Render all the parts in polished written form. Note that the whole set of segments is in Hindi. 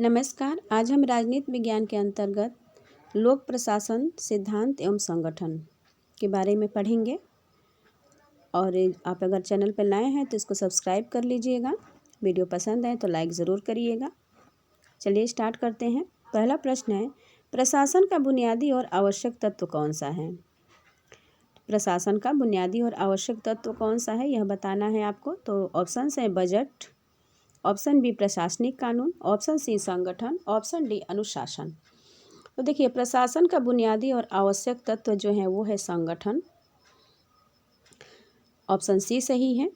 नमस्कार। आज हम राजनीति विज्ञान के अंतर्गत लोक प्रशासन सिद्धांत एवं संगठन के बारे में पढ़ेंगे। और आप अगर चैनल पर नए हैं तो इसको सब्सक्राइब कर लीजिएगा। वीडियो पसंद आए तो लाइक ज़रूर करिएगा। चलिए स्टार्ट करते हैं। पहला प्रश्न है, प्रशासन का बुनियादी और आवश्यक तत्व कौन सा है? प्रशासन का बुनियादी और आवश्यक तत्व कौन सा है यह बताना है आपको। तो ऑप्शन है बजट, ऑप्शन बी प्रशासनिक कानून, ऑप्शन सी संगठन, ऑप्शन डी अनुशासन। तो देखिए, प्रशासन का बुनियादी और आवश्यक तत्व जो है वो है संगठन। ऑप्शन सी सही है।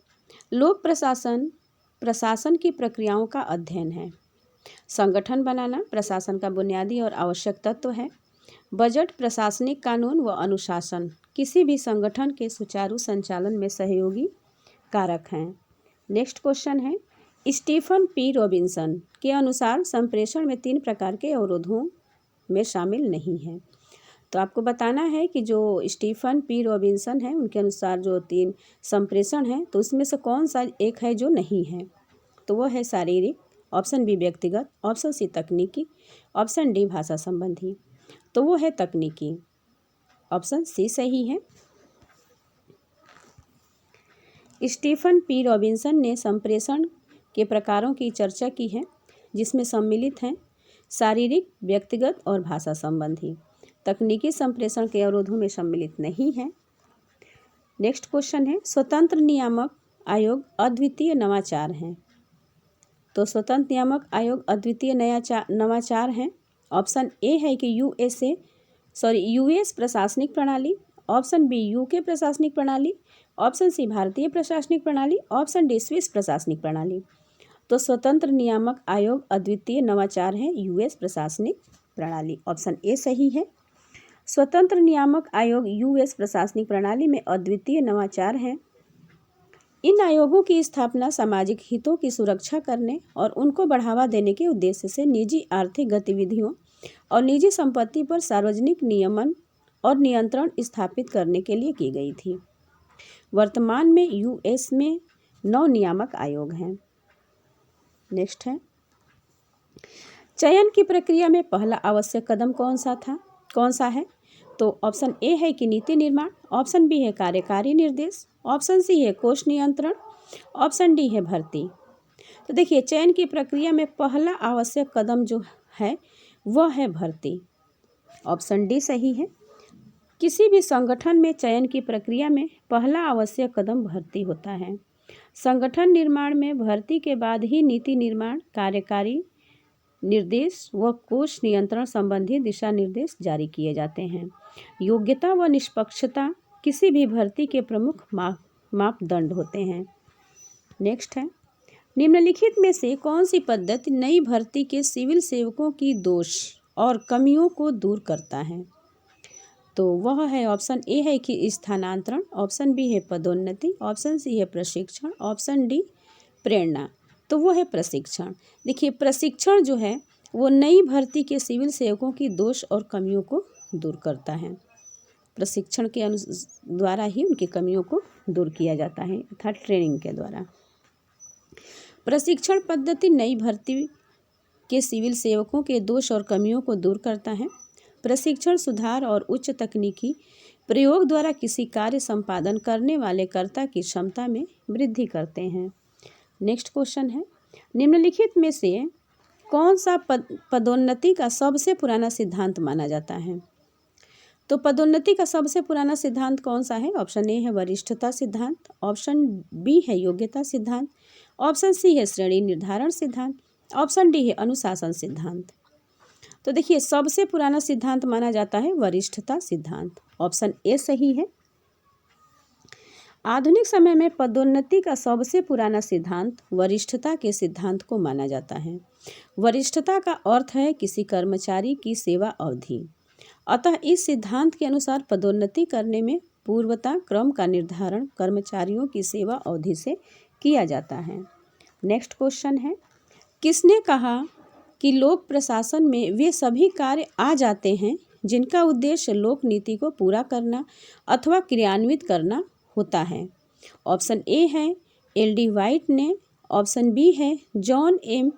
लोक प्रशासन प्रशासन की प्रक्रियाओं का अध्ययन है। संगठन बनाना प्रशासन का बुनियादी और आवश्यक तत्व है। बजट प्रशासनिक कानून व अनुशासन किसी भी संगठन के सुचारू संचालन में सहयोगी कारक हैं। नेक्स्ट क्वेश्चन है, स्टीफन पी रॉबिन्सन के अनुसार संप्रेषण में 3 प्रकार के अवरोधों में शामिल नहीं है। तो आपको बताना है कि जो स्टीफन पी रॉबिन्सन है उनके अनुसार जो 3 संप्रेषण है तो उसमें से कौन सा एक है जो नहीं है। तो वो है शारीरिक, ऑप्शन बी व्यक्तिगत, ऑप्शन सी तकनीकी, ऑप्शन डी भाषा संबंधी। तो वो है तकनीकी। ऑप्शन सी सही है। स्टीफन पी रॉबिन्सन ने संप्रेषण के प्रकारों की चर्चा की है जिसमें सम्मिलित हैं शारीरिक, व्यक्तिगत और भाषा संबंधी। तकनीकी संप्रेषण के अवरोधों में सम्मिलित नहीं है। नेक्स्ट क्वेश्चन है, स्वतंत्र नियामक आयोग अद्वितीय नवाचार हैं। तो स्वतंत्र नियामक आयोग अद्वितीय नवाचार हैं। ऑप्शन ए है कि यूएस प्रशासनिक प्रणाली, ऑप्शन बी यूके प्रशासनिक प्रणाली, ऑप्शन सी भारतीय प्रशासनिक प्रणाली, ऑप्शन डी स्विस प्रशासनिक प्रणाली। तो स्वतंत्र नियामक आयोग अद्वितीय नवाचार है यूएस प्रशासनिक प्रणाली। ऑप्शन ए सही है। स्वतंत्र नियामक आयोग यूएस प्रशासनिक प्रणाली में अद्वितीय नवाचार है। इन आयोगों की स्थापना सामाजिक हितों की सुरक्षा करने और उनको बढ़ावा देने के उद्देश्य से निजी आर्थिक गतिविधियों और निजी संपत्ति पर सार्वजनिक नियमन और नियंत्रण स्थापित करने के लिए की गई थी। वर्तमान में यूएस में 9 नियामक आयोग हैं। नेक्स्ट है, चयन की प्रक्रिया में पहला आवश्यक कदम कौन सा है? तो ऑप्शन ए है कि नीति निर्माण, ऑप्शन बी है कार्यकारी निर्देश, ऑप्शन सी है कोष नियंत्रण, ऑप्शन डी है भर्ती। तो देखिए, चयन की प्रक्रिया में पहला आवश्यक कदम जो है वह है भर्ती। ऑप्शन डी सही है। किसी भी संगठन में चयन की प्रक्रिया में पहला आवश्यक कदम भर्ती होता है। संगठन निर्माण में भर्ती के बाद ही नीति निर्माण, कार्यकारी निर्देश व कोष नियंत्रण संबंधी दिशा निर्देश जारी किए जाते हैं। योग्यता व निष्पक्षता किसी भी भर्ती के प्रमुख मापदंड होते हैं। नेक्स्ट है, निम्नलिखित में से कौन सी पद्धति नई भर्ती के सिविल सेवकों की दोष और कमियों को दूर करता है? तो वह है ऑप्शन ए है कि स्थानांतरण, ऑप्शन बी है पदोन्नति, ऑप्शन सी है प्रशिक्षण, ऑप्शन डी प्रेरणा। तो वो है प्रशिक्षण। देखिए, प्रशिक्षण जो है वो नई भर्ती के सिविल सेवकों की दोष और कमियों को दूर करता है। प्रशिक्षण के द्वारा ही उनकी कमियों को दूर किया जाता है, अर्थात ट्रेनिंग के द्वारा। प्रशिक्षण पद्धति नई भर्ती के सिविल सेवकों के दोष और कमियों को दूर करता है। प्रशिक्षण सुधार और उच्च तकनीकी प्रयोग द्वारा किसी कार्य संपादन करने वाले कर्ता की क्षमता में वृद्धि करते हैं। नेक्स्ट क्वेश्चन है, निम्नलिखित में से कौन सा पदोन्नति का सबसे पुराना सिद्धांत माना जाता है? तो पदोन्नति का सबसे पुराना सिद्धांत कौन सा है? ऑप्शन ए है वरिष्ठता सिद्धांत, ऑप्शन बी है योग्यता सिद्धांत, ऑप्शन सी है श्रेणी निर्धारण सिद्धांत, ऑप्शन डी है अनुशासन सिद्धांत। तो देखिए, सबसे पुराना सिद्धांत माना जाता है वरिष्ठता सिद्धांत। ऑप्शन ए सही है। आधुनिक समय में पदोन्नति का सबसे पुराना सिद्धांत वरिष्ठता के सिद्धांत को माना जाता है। वरिष्ठता का अर्थ है किसी कर्मचारी की सेवा अवधि। अतः इस सिद्धांत के अनुसार पदोन्नति करने में पूर्वता क्रम का निर्धारण कर्मचारियों की सेवा अवधि से किया जाता है। नेक्स्ट क्वेश्चन है, किसने कहा कि लोक प्रशासन में वे सभी कार्य आ जाते हैं जिनका उद्देश्य लोक नीति को पूरा करना अथवा क्रियान्वित करना होता है? ऑप्शन ए है एल डी वाइट ने, ऑप्शन बी है जॉन एम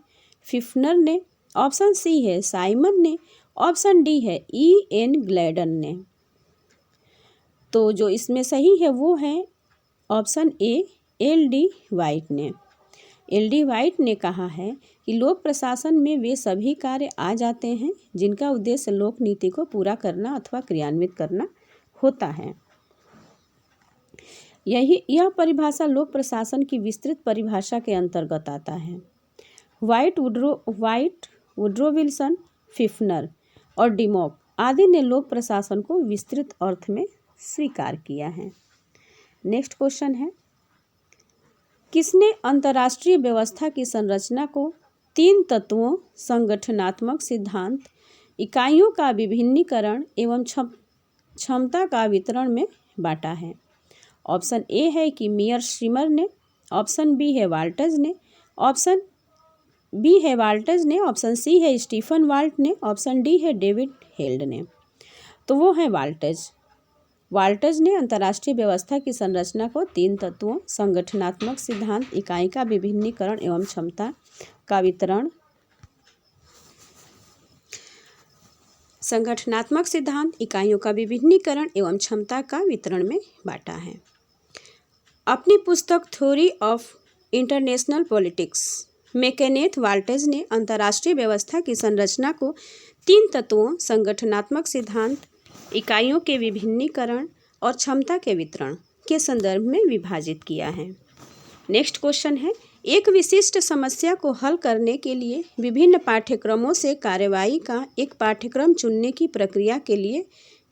फिफ्नर ने, ऑप्शन सी है साइमन ने, ऑप्शन डी है E.N. ग्लैडन ने। तो जो इसमें सही है वो है ऑप्शन ए L.D. वाइट ने। L.D. वाइट ने कहा है कि लोक प्रशासन में वे सभी कार्य आ जाते हैं जिनका उद्देश्य लोक नीति को पूरा करना अथवा क्रियान्वित करना होता है। यह परिभाषा लोक प्रशासन की विस्तृत परिभाषा के अंतर्गत आता है। वाइट, वुड्रो विल्सन, फिफ्नर और डिमॉक आदि ने लोक प्रशासन को विस्तृत अर्थ में स्वीकार किया है। नेक्स्ट क्वेश्चन है, किसने अंतर्राष्ट्रीय व्यवस्था की संरचना को 3 तत्वों संगठनात्मक सिद्धांत, इकाइयों का विभिन्नीकरण एवं क्षमता का वितरण में बांटा है? ऑप्शन ए है कि मियर श्रीमर ने, ऑप्शन बी है वाल्टज ने, ऑप्शन सी है स्टीफन वाल्ट ने, ऑप्शन डी है डेविड हेल्ड ने। तो वो है वाल्टज ने अंतर्राष्ट्रीय व्यवस्था की संरचना को 3 तत्वों संगठनात्मक सिद्धांत, इकाई का विभिन्नीकरण एवं क्षमता का वितरण, संगठनात्मक सिद्धांत, इकाइयों का विभिन्नीकरण एवं क्षमता का वितरण में बांटा है। अपनी पुस्तक थ्योरी ऑफ इंटरनेशनल पॉलिटिक्स में केनेथ वाल्टेज ने अंतर्राष्ट्रीय व्यवस्था की संरचना को 3 तत्वों संगठनात्मक सिद्धांत, इकाइयों के विभिन्नीकरण और क्षमता के वितरण के संदर्भ में विभाजित किया है। नेक्स्ट क्वेश्चन है, एक विशिष्ट समस्या को हल करने के लिए विभिन्न पाठ्यक्रमों से कार्यवाही का एक पाठ्यक्रम चुनने की प्रक्रिया के लिए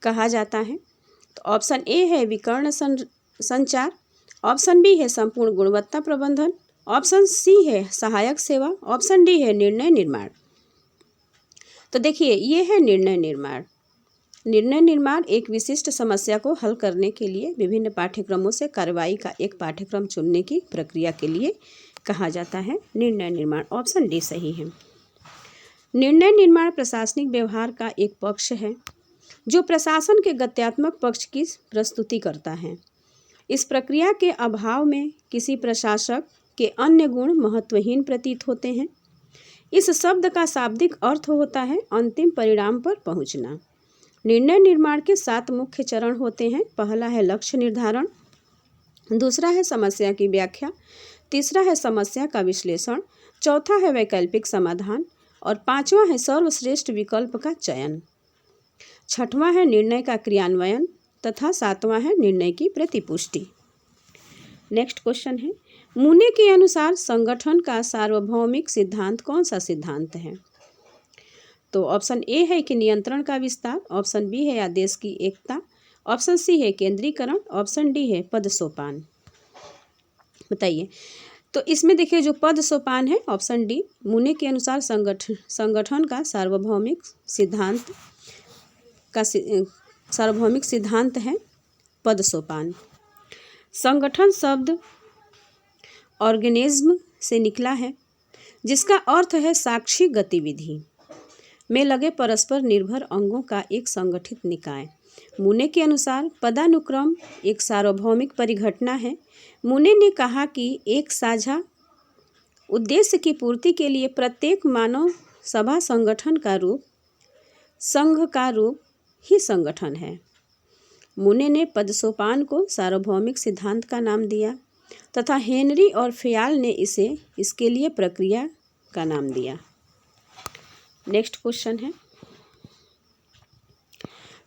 कहा जाता है। तो ऑप्शन ए है विकर्ण संचार, ऑप्शन बी है संपूर्ण गुणवत्ता प्रबंधन, ऑप्शन सी है सहायक सेवा, ऑप्शन डी है निर्णय निर्माण। तो देखिए ये है निर्णय निर्माण। निर्णय निर्माण एक विशिष्ट समस्या को हल करने के लिए विभिन्न पाठ्यक्रमों से कार्यवाही का एक पाठ्यक्रम चुनने की प्रक्रिया के लिए कहा जाता है निर्णय निर्माण। ऑप्शन डी सही है। निर्णय निर्माण प्रशासनिक व्यवहार का एक पक्ष है जो प्रशासन के गत्यात्मक पक्ष की प्रस्तुति करता है। इस प्रक्रिया के अभाव में किसी प्रशासक के अन्य गुण महत्वहीन प्रतीत होते हैं। इस शब्द का शाब्दिक अर्थ होता है अंतिम परिणाम पर पहुंचना। निर्णय निर्माण के 7 मुख्य चरण होते हैं। पहला है लक्ष्य निर्धारण, दूसरा है समस्या की व्याख्या, तीसरा है समस्या का विश्लेषण, चौथा है वैकल्पिक समाधान और 5वां है सर्वश्रेष्ठ विकल्प का चयन, 6वां है निर्णय का क्रियान्वयन तथा 7वां है निर्णय की प्रतिपुष्टि। नेक्स्ट क्वेश्चन है, मूने के अनुसार संगठन का सार्वभौमिक सिद्धांत कौन सा सिद्धांत है? तो ऑप्शन ए है कि नियंत्रण का विस्तार, ऑप्शन बी है आदेश की एकता, ऑप्शन सी है केंद्रीकरण, ऑप्शन डी है पद सोपान। बताइए। तो इसमें देखिए जो पद सोपान है ऑप्शन डी, मूने के अनुसार संगठन का सार्वभौमिक सिद्धांत है पद सोपान। संगठन शब्द ऑर्गेनिज्म से निकला है जिसका अर्थ है साक्षी गतिविधि में लगे परस्पर निर्भर अंगों का एक संगठित निकाय। मूने के अनुसार पदानुक्रम एक सार्वभौमिक परिघटना है। मूने ने कहा कि एक साझा उद्देश्य की पूर्ति के लिए प्रत्येक मानव सभा संगठन का रूप, संघ का रूप ही संगठन है। मूने ने पद सोपान को सार्वभौमिक सिद्धांत का नाम दिया तथा हेनरी और फेयाल ने इसे इसके लिए प्रक्रिया का नाम दिया। नेक्स्ट क्वेश्चन है,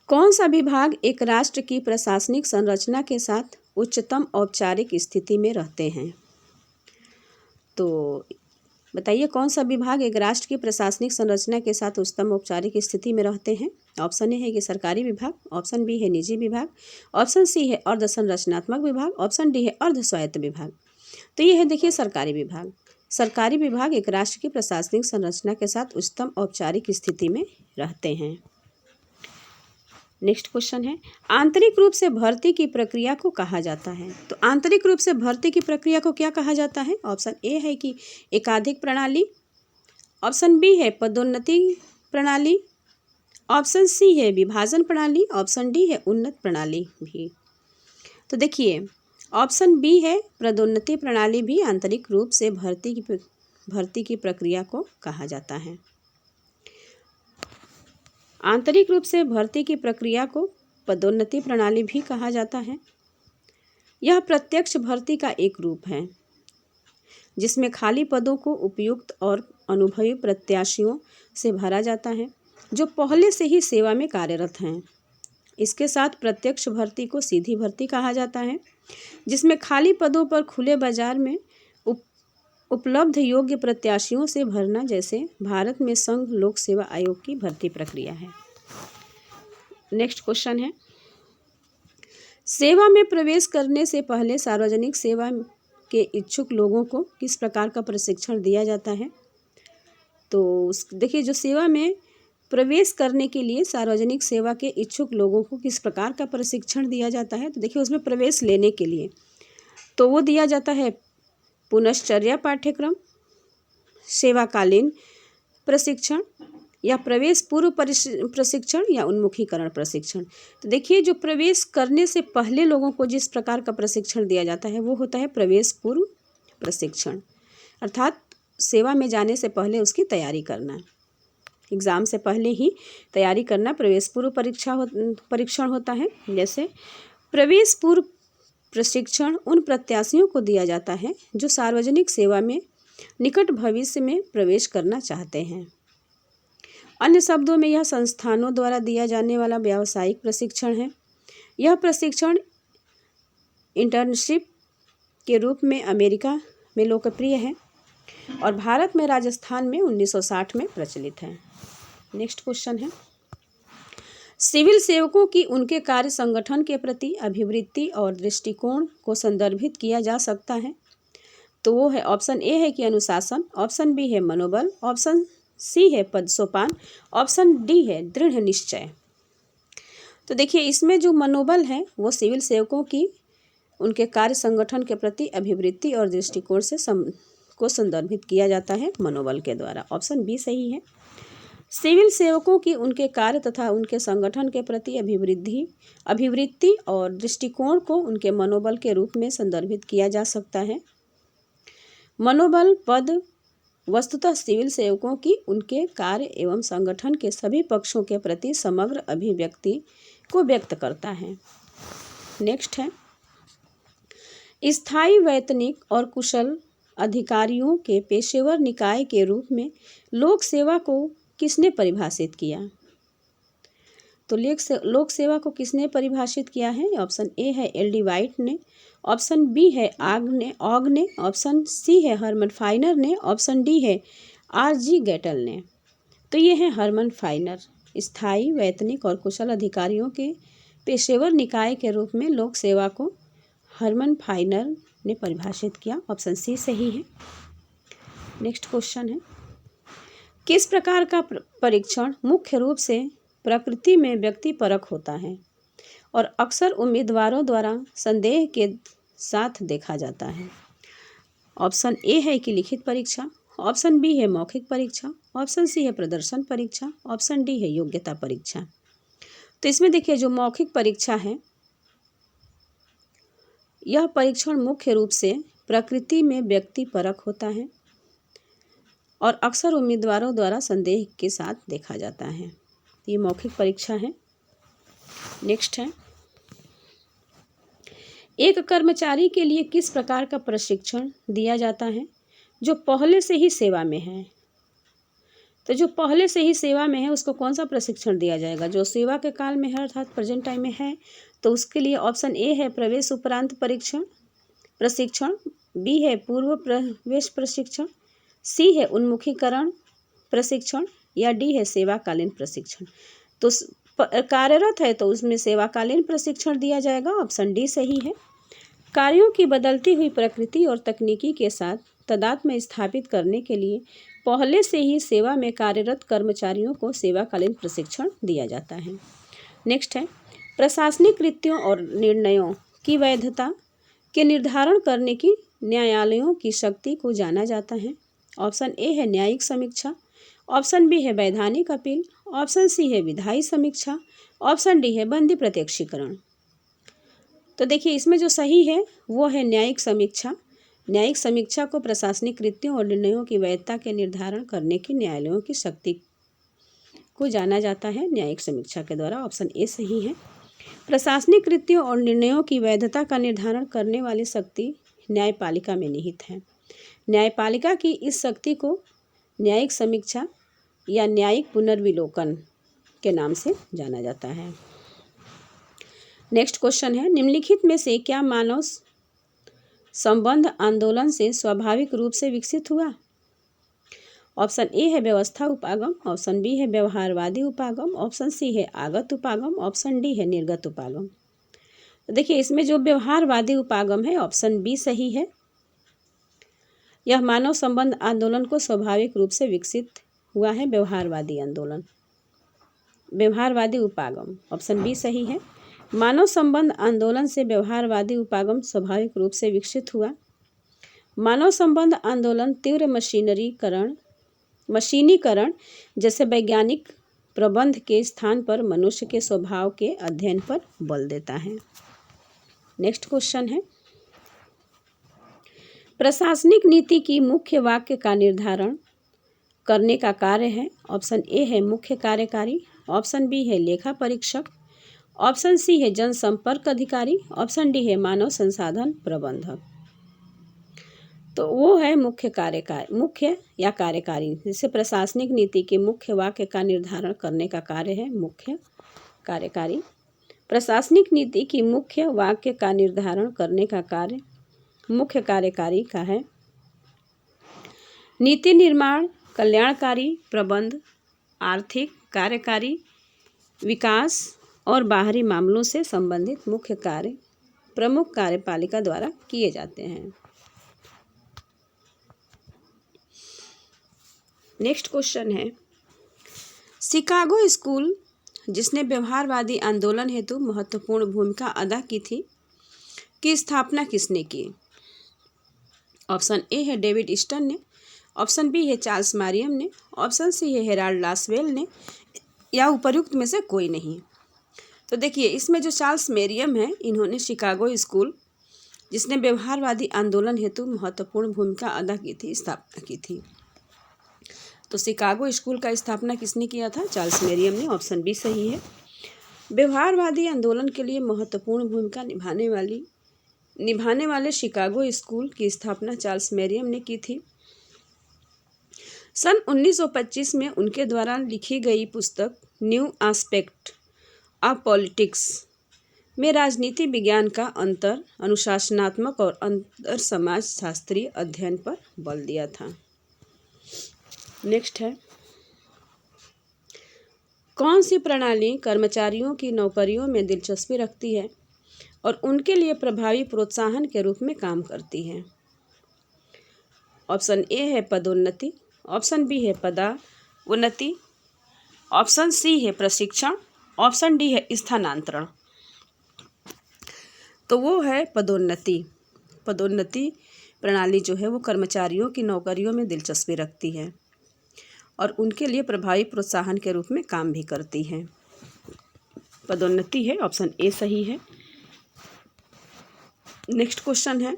कौन सा विभाग एक राष्ट्र की प्रशासनिक संरचना के साथ उच्चतम औपचारिक स्थिति में रहते हैं? तो बताइए कौन सा विभाग एक राष्ट्र की प्रशासनिक संरचना के साथ उच्चतम औपचारिक स्थिति में रहते हैं? ऑप्शन ए है कि सरकारी विभाग, ऑप्शन बी है निजी विभाग, ऑप्शन सी है अर्ध संरचनात्मक विभाग, ऑप्शन डी है अर्ध स्वायत्त विभाग। तो ये है देखिए सरकारी विभाग। सरकारी विभाग एक राष्ट्र की प्रशासनिक संरचना के साथ उच्चतम औपचारिक स्थिति में रहते हैं। नेक्स्ट क्वेश्चन है, आंतरिक रूप से भर्ती की प्रक्रिया को कहा जाता है? तो आंतरिक रूप से भर्ती की प्रक्रिया को क्या कहा जाता है? ऑप्शन ए है कि एकाधिक प्रणाली, ऑप्शन बी है पदोन्नति प्रणाली, ऑप्शन सी है विभाजन प्रणाली, ऑप्शन डी है उन्नत प्रणाली भी। तो देखिए ऑप्शन बी है पदोन्नति प्रणाली भी आंतरिक रूप से भर्ती की प्रक्रिया को कहा जाता है। आंतरिक रूप से भर्ती की प्रक्रिया को पदोन्नति प्रणाली भी कहा जाता है। यह प्रत्यक्ष भर्ती का एक रूप है जिसमें खाली पदों को उपयुक्त और अनुभवी प्रत्याशियों से भरा जाता है जो पहले से ही सेवा में कार्यरत हैं। इसके साथ प्रत्यक्ष भर्ती को सीधी भर्ती कहा जाता है जिसमें खाली पदों पर खुले बाजार में उपलब्ध योग्य प्रत्याशियों से भरना, जैसे भारत में संघ लोक सेवा आयोग की भर्ती प्रक्रिया है। नेक्स्ट क्वेश्चन है, सेवा में प्रवेश करने से पहले सार्वजनिक सेवा के इच्छुक लोगों को किस प्रकार का प्रशिक्षण दिया जाता है? तो देखिए, जो सेवा में प्रवेश करने के लिए सार्वजनिक सेवा के इच्छुक लोगों को किस प्रकार का प्रशिक्षण दिया जाता है, तो देखिए उसमें प्रवेश लेने के लिए तो वो दिया जाता है पुनश्चर्या पाठ्यक्रम, सेवाकालीन प्रशिक्षण या प्रवेश पूर्व प्रशिक्षण या उन्मुखीकरण प्रशिक्षण। तो देखिए, जो प्रवेश करने से पहले लोगों को जिस प्रकार का प्रशिक्षण दिया जाता है वो होता है प्रवेश पूर्व प्रशिक्षण, अर्थात सेवा में जाने से पहले उसकी तैयारी करना, एग्ज़ाम से पहले ही तैयारी करना प्रवेश पूर्व परीक्षण होता है। जैसे प्रवेश पूर्व प्रशिक्षण उन प्रत्याशियों को दिया जाता है जो सार्वजनिक सेवा में निकट भविष्य में प्रवेश करना चाहते हैं। अन्य शब्दों में यह संस्थानों द्वारा दिया जाने वाला व्यावसायिक प्रशिक्षण है। यह प्रशिक्षण इंटर्नशिप के रूप में अमेरिका में लोकप्रिय है और भारत में राजस्थान में 1960 में प्रचलित है। नेक्स्ट क्वेश्चन है, सिविल सेवकों की उनके कार्य संगठन के प्रति अभिवृत्ति और दृष्टिकोण को संदर्भित किया जा सकता है। तो वो है, ऑप्शन ए है कि अनुशासन, ऑप्शन बी है मनोबल, ऑप्शन सी है पद सोपान, ऑप्शन डी है दृढ़ निश्चय। तो देखिए, इसमें जो मनोबल है वो सिविल सेवकों की उनके कार्य संगठन के प्रति अभिवृत्ति और दृष्टिकोण से को संदर्भित किया जाता है मनोबल के द्वारा। ऑप्शन बी सही है। सिविल सेवकों की उनके कार्य तथा उनके संगठन के प्रति अभिवृत्ति और दृष्टिकोण को उनके मनोबल के रूप में संदर्भित किया जा सकता है। मनोबल पद वस्तुतः सिविल सेवकों की उनके कार्य एवं संगठन के सभी पक्षों के प्रति समग्र अभिव्यक्ति को व्यक्त करता है। नेक्स्ट है, स्थायी वैतनिक और कुशल अधिकारियों के पेशेवर निकाय के रूप में लोक सेवा को किसने परिभाषित किया? तो लोक सेवा को किसने परिभाषित किया है? ऑप्शन ए है एल.डी. वाइट ने, ऑप्शन बी है ऑग ने, ऑप्शन सी है हरमन फाइनर ने, ऑप्शन डी है आर.जी. गेटल ने। तो ये है हरमन फाइनर। स्थायी वैतनिक और कुशल अधिकारियों के पेशेवर निकाय के रूप में लोक सेवा को हरमन फाइनर ने परिभाषित किया। ऑप्शन सी सही है। नेक्स्ट क्वेश्चन है, किस प्रकार का परीक्षण मुख्य रूप से प्रकृति में व्यक्तिपरक होता है और अक्सर उम्मीदवारों द्वारा संदेह के साथ देखा जाता है? ऑप्शन ए है कि लिखित परीक्षा, ऑप्शन बी है मौखिक परीक्षा, ऑप्शन सी है प्रदर्शन परीक्षा, ऑप्शन डी है योग्यता परीक्षा। तो इसमें देखिए, जो मौखिक परीक्षा है यह परीक्षण मुख्य रूप से प्रकृति में व्यक्तिपरक होता है और अक्सर उम्मीदवारों द्वारा संदेह के साथ देखा जाता है। ये मौखिक परीक्षा है। नेक्स्ट है, एक कर्मचारी के लिए किस प्रकार का प्रशिक्षण दिया जाता है जो पहले से ही सेवा में है? तो जो पहले से ही सेवा में है उसको कौन सा प्रशिक्षण दिया जाएगा? जो सेवा के काल में है अर्थात प्रेजेंट टाइम में है, तो उसके लिए ऑप्शन ए है प्रवेश उपरांत प्रशिक्षण, बी है पूर्व प्रवेश प्रशिक्षण, सी है उन्मुखीकरण प्रशिक्षण या डी है सेवाकालीन प्रशिक्षण। तो कार्यरत है तो उसमें सेवाकालीन प्रशिक्षण दिया जाएगा। ऑप्शन डी सही है। कार्यों की बदलती हुई प्रकृति और तकनीकी के साथ तादात्म्य स्थापित करने के लिए पहले से ही सेवा में कार्यरत कर्मचारियों को सेवाकालीन प्रशिक्षण दिया जाता है। नेक्स्ट है, प्रशासनिक कृत्यों और निर्णयों की वैधता के निर्धारण करने की न्यायालयों की शक्ति को जाना जाता है। ऑप्शन ए है न्यायिक समीक्षा, ऑप्शन बी है वैधानिक अपील, ऑप्शन सी है विधायी समीक्षा, ऑप्शन डी है बंदी प्रत्यक्षीकरण। तो देखिए, इसमें जो सही है वो है न्यायिक समीक्षा। न्यायिक समीक्षा को प्रशासनिक कृत्यों और निर्णयों की वैधता के निर्धारण करने की न्यायालयों की शक्ति को जाना जाता है न्यायिक समीक्षा के द्वारा। ऑप्शन ए सही है। प्रशासनिक कृत्यों और निर्णयों की वैधता का निर्धारण करने वाली शक्ति न्यायपालिका में निहित है। न्यायपालिका की इस शक्ति को न्यायिक समीक्षा या न्यायिक पुनर्विलोकन के नाम से जाना जाता है। नेक्स्ट क्वेश्चन है, निम्नलिखित में से क्या मानव संबंध आंदोलन से स्वाभाविक रूप से विकसित हुआ? ऑप्शन ए है व्यवस्था उपागम, ऑप्शन बी है व्यवहारवादी उपागम, ऑप्शन सी है आगत उपागम, ऑप्शन डी है निर्गत उपागम। तो देखिए इसमें जो व्यवहारवादी उपागम है ऑप्शन बी सही है। यह मानव संबंध आंदोलन को स्वाभाविक रूप से विकसित हुआ है व्यवहारवादी आंदोलन, व्यवहारवादी उपागम ऑप्शन बी सही है। मानव संबंध आंदोलन से व्यवहारवादी उपागम स्वाभाविक रूप से विकसित हुआ। मानव संबंध आंदोलन तीव्र मशीनीकरण जैसे वैज्ञानिक प्रबंध के स्थान पर मनुष्य के स्वभाव के अध्ययन पर बल देता है। नेक्स्ट क्वेश्चन है, प्रशासनिक नीति की मुख्य वाक्य का निर्धारण करने का कार्य है। ऑप्शन ए है मुख्य कार्यकारी, ऑप्शन बी है लेखा परीक्षक, ऑप्शन सी है जनसंपर्क अधिकारी, ऑप्शन डी है मानव संसाधन प्रबंधक। तो वो है मुख्य या कार्यकारी। जैसे प्रशासनिक नीति के मुख्य वाक्य का निर्धारण करने का कार्य है मुख्य कार्यकारी। प्रशासनिक नीति की मुख्य वाक्य का निर्धारण करने का कार्य मुख्य कार्यकारी का है। नीति निर्माण, कल्याणकारी प्रबंध, आर्थिक, कार्यकारी, विकास और बाहरी मामलों से संबंधित मुख्य कार्य प्रमुख कार्यपालिका द्वारा किए जाते हैं। नेक्स्ट क्वेश्चन है, शिकागो स्कूल जिसने व्यवहारवादी आंदोलन हेतु महत्वपूर्ण भूमिका अदा की थी की स्थापना किसने की? ऑप्शन ए है डेविड स्टन ने, ऑप्शन बी है चार्ल्स मरियम ने, ऑप्शन सी है हेराल्ड लासवेल ने, या उपर्युक्त में से कोई नहीं। तो देखिए इसमें जो चार्ल्स मरियम है इन्होंने शिकागो स्कूल जिसने व्यवहारवादी आंदोलन हेतु महत्वपूर्ण भूमिका अदा की थी स्थापना की थी। तो शिकागो स्कूल का स्थापना किसने किया था? चार्ल्स मरियम ने। ऑप्शन बी सही है। व्यवहारवादी आंदोलन के लिए महत्वपूर्ण भूमिका निभाने वाले शिकागो स्कूल की स्थापना चार्ल्स मरियम ने की थी। सन 1925 में उनके द्वारा लिखी गई पुस्तक न्यू एस्पेक्ट ऑफ पॉलिटिक्स में राजनीति विज्ञान का अंतर अनुशासनात्मक और अंतर समाज शास्त्रीय अध्ययन पर बल दिया था। नेक्स्ट है, कौन सी प्रणाली कर्मचारियों की नौकरियों में दिलचस्पी रखती है और उनके लिए प्रभावी प्रोत्साहन के रूप में काम करती है? ऑप्शन ए है पदोन्नति, ऑप्शन बी है पदोन्नति, ऑप्शन सी है प्रशिक्षण, ऑप्शन डी है स्थानांतरण। तो वो है पदोन्नति। पदोन्नति प्रणाली जो है वो कर्मचारियों की नौकरियों में दिलचस्पी रखती है और उनके लिए प्रभावी प्रोत्साहन के रूप में काम भी करती है। पदोन्नति है, ऑप्शन ए सही है। नेक्स्ट क्वेश्चन है,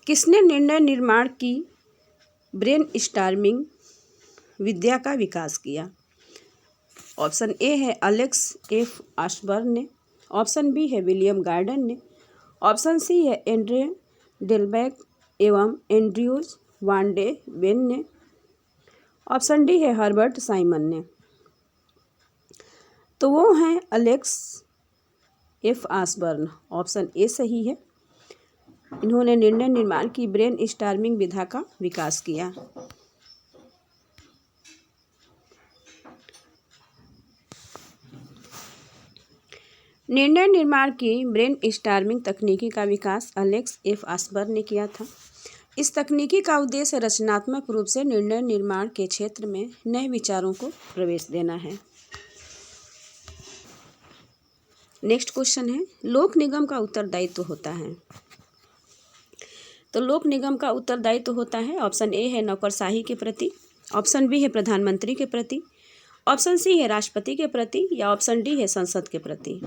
किसने निर्णय निर्माण की ब्रेन स्टॉर्मिंग विद्या का विकास किया? ऑप्शन ए है अलेक्स एफ ऑसबर्न ने, ऑप्शन बी है विलियम गार्डन ने, ऑप्शन सी है एंड्रे डेलबैक एवं एंड्रयूज वान डे वेन ने, ऑप्शन डी है हर्बर्ट साइमन ने। तो वो हैं Alex F Osborne. Option A सही है। इन्होंने निर्णय निर्माण की ब्रेन स्टॉर्मिंग विधा का विकास किया। निर्णय निर्माण की ब्रेन स्टॉर्मिंग तकनीकी का विकास अलेक्स एफ ऑसबर्न ने किया था। इस तकनीकी का उद्देश्य रचनात्मक रूप से निर्णय निर्माण के क्षेत्र में नए विचारों को प्रवेश देना है। नेक्स्ट क्वेश्चन है, लोक निगम का उत्तरदायित्व होता है। तो लोक निगम का उत्तरदायित्व होता है, ऑप्शन ए है नौकरशाही के प्रति, ऑप्शन बी है प्रधानमंत्री के प्रति, ऑप्शन सी है राष्ट्रपति के प्रति, या ऑप्शन डी है संसद के प्रति।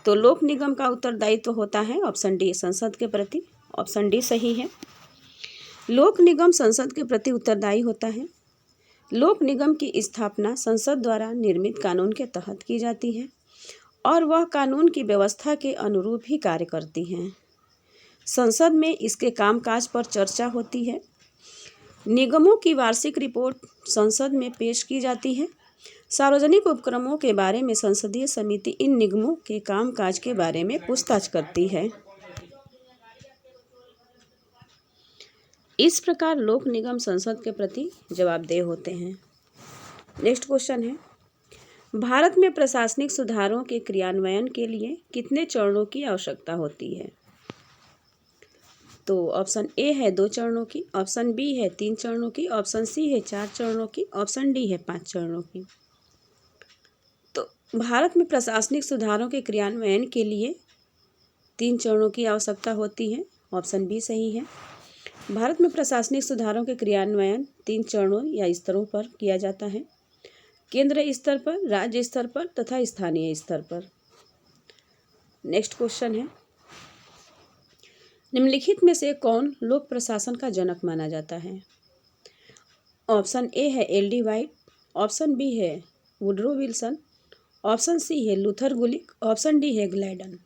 तो लोक निगम का उत्तरदायित्व होता है ऑप्शन डी संसद के प्रति। ऑप्शन डी सही है। लोक निगम संसद के प्रति उत्तरदायी होता है। लोक निगम की स्थापना संसद द्वारा निर्मित कानून के तहत की जाती है और वह कानून की व्यवस्था के अनुरूप ही कार्य करती हैं। संसद में इसके कामकाज पर चर्चा होती है। निगमों की वार्षिक रिपोर्ट संसद में पेश की जाती है। सार्वजनिक उपक्रमों के बारे में संसदीय समिति इन निगमों के कामकाज के बारे में पूछताछ करती है। इस प्रकार लोक निगम संसद के प्रति जवाबदेह होते हैं। नेक्स्ट क्वेश्चन है, भारत में प्रशासनिक सुधारों के क्रियान्वयन के लिए कितने चरणों की आवश्यकता होती है? तो ऑप्शन ए है 2 चरणों की, ऑप्शन बी है 3 चरणों की, ऑप्शन सी है 4 चरणों की, ऑप्शन डी है 5 चरणों की। तो भारत में प्रशासनिक सुधारों के क्रियान्वयन के लिए 3 चरणों की आवश्यकता होती है। ऑप्शन बी सही है। भारत में प्रशासनिक सुधारों के क्रियान्वयन 3 चरणों या स्तरों पर किया जाता है, केंद्र स्तर पर, राज्य स्तर पर तथा स्थानीय स्तर पर। नेक्स्ट क्वेश्चन है, निम्नलिखित में से कौन लोक प्रशासन का जनक माना जाता है? ऑप्शन ए है एल.डी. वाइट, ऑप्शन बी है वुडरो विल्सन, ऑप्शन सी है लूथर गुलिक, ऑप्शन डी है ग्लैडन।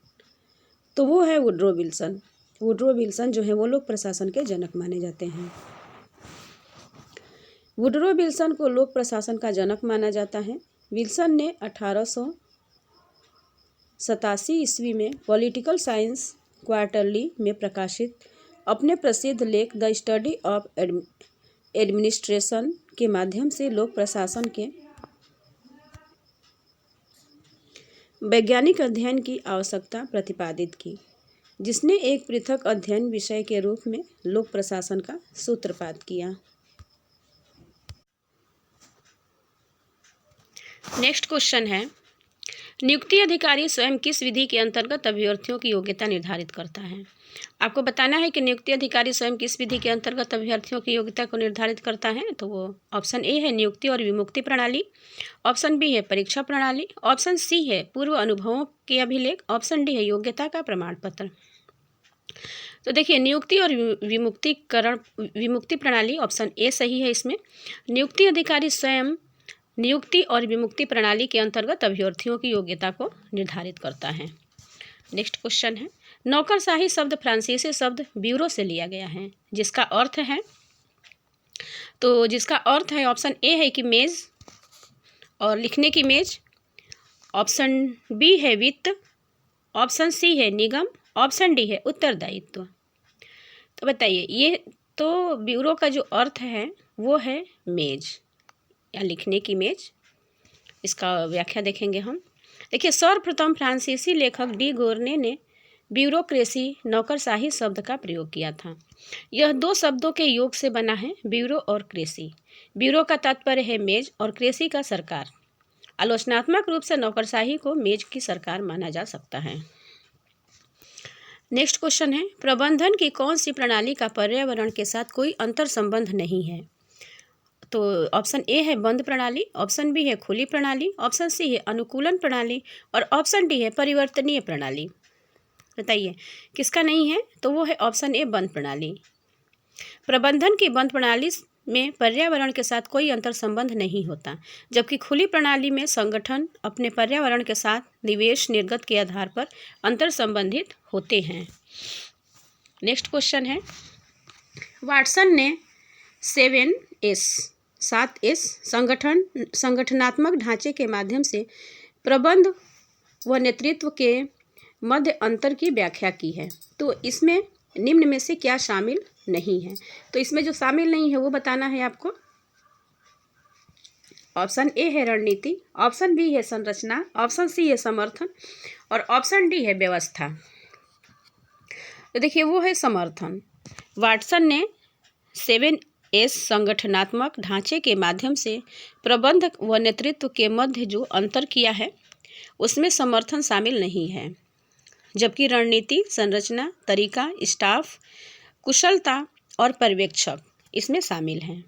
तो वो है वुडरो विल्सन। वुडरो विल्सन जो है वो लोक प्रशासन के जनक माने जाते हैं। वुडरो विल्सन को लोक प्रशासन का जनक माना जाता है। विल्सन ने 1887 ईस्वी में पॉलिटिकल साइंस क्वार्टरली में प्रकाशित अपने प्रसिद्ध लेख द स्टडी ऑफ एडमिनिस्ट्रेशन के माध्यम से लोक प्रशासन के वैज्ञानिक अध्ययन की आवश्यकता प्रतिपादित की, जिसने एक पृथक अध्ययन विषय के रूप में लोक प्रशासन का सूत्रपात किया। नेक्स्ट क्वेश्चन है, नियुक्ति अधिकारी स्वयं किस विधि के अंतर्गत अभ्यर्थियों की योग्यता निर्धारित करता है? आपको बताना है कि नियुक्ति अधिकारी स्वयं किस विधि के अंतर्गत अभ्यर्थियों की योग्यता को निर्धारित करता है। तो वो ऑप्शन ए है नियुक्ति और विमुक्ति प्रणाली, ऑप्शन बी है परीक्षा प्रणाली, ऑप्शन सी है पूर्व अनुभवों के अभिलेख, ऑप्शन डी है योग्यता का प्रमाण पत्र। तो देखिए, नियुक्ति और विमुक्ति प्रणाली, ऑप्शन ए सही है इसमें। नियुक्ति अधिकारी स्वयं नियुक्ति और विमुक्ति प्रणाली के अंतर्गत अभ्यर्थियों की योग्यता को निर्धारित करता है। नेक्स्ट क्वेश्चन है, नौकरशाही शब्द फ्रांसीसी शब्द ब्यूरो से लिया गया है, जिसका अर्थ है ऑप्शन ए है कि मेज और लिखने की मेज, ऑप्शन बी है वित्त, ऑप्शन सी है निगम, ऑप्शन डी है उत्तरदायित्व। तो बताइए, ये तो ब्यूरो का जो अर्थ है वो है मेज या लिखने की मेज। इसका व्याख्या देखेंगे हम। देखिए, सर्वप्रथम फ्रांसीसी लेखक डी गोर्ने ने ब्यूरोक्रेसी नौकरशाही शब्द का प्रयोग किया था। यह 2 शब्दों के योग से बना है, ब्यूरो और क्रेसी। ब्यूरो का तात्पर्य है मेज और क्रेसी का सरकार। आलोचनात्मक रूप से नौकरशाही को मेज की सरकार माना जा सकता है। नेक्स्ट क्वेश्चन है, प्रबंधन की कौन सी प्रणाली का पर्यावरण के साथ कोई अंतर संबंध नहीं है? तो ऑप्शन ए है बंद प्रणाली, ऑप्शन बी है खुली प्रणाली, ऑप्शन सी है अनुकूलन प्रणाली और ऑप्शन डी है परिवर्तनीय प्रणाली। बताइए किसका नहीं है? तो वो है ऑप्शन ए बंद प्रणाली। प्रबंधन की बंद प्रणाली में पर्यावरण के साथ कोई अंतर संबंध नहीं होता, जबकि खुली प्रणाली में संगठन अपने पर्यावरण के साथ निवेश निर्गत के आधार पर अंतर संबंधित होते हैं। नेक्स्ट क्वेश्चन है, वाटसन ने 7S संगठनात्मक ढांचे के माध्यम से प्रबंध व नेतृत्व के मध्य अंतर की व्याख्या की है। तो इसमें निम्न में से क्या शामिल नहीं है? तो इसमें जो शामिल नहीं है वो बताना है आपको। ऑप्शन ए है रणनीति, ऑप्शन बी है संरचना, ऑप्शन सी है समर्थन और ऑप्शन डी है व्यवस्था। तो देखिए, वो है समर्थन। वाटसन ने 7S संगठनात्मक ढांचे के माध्यम से प्रबंध व नेतृत्व के मध्य जो अंतर किया है उसमें समर्थन शामिल नहीं है, जबकि रणनीति, संरचना, तरीका, स्टाफ, कुशलता और पर्यवेक्षक इसमें शामिल हैं।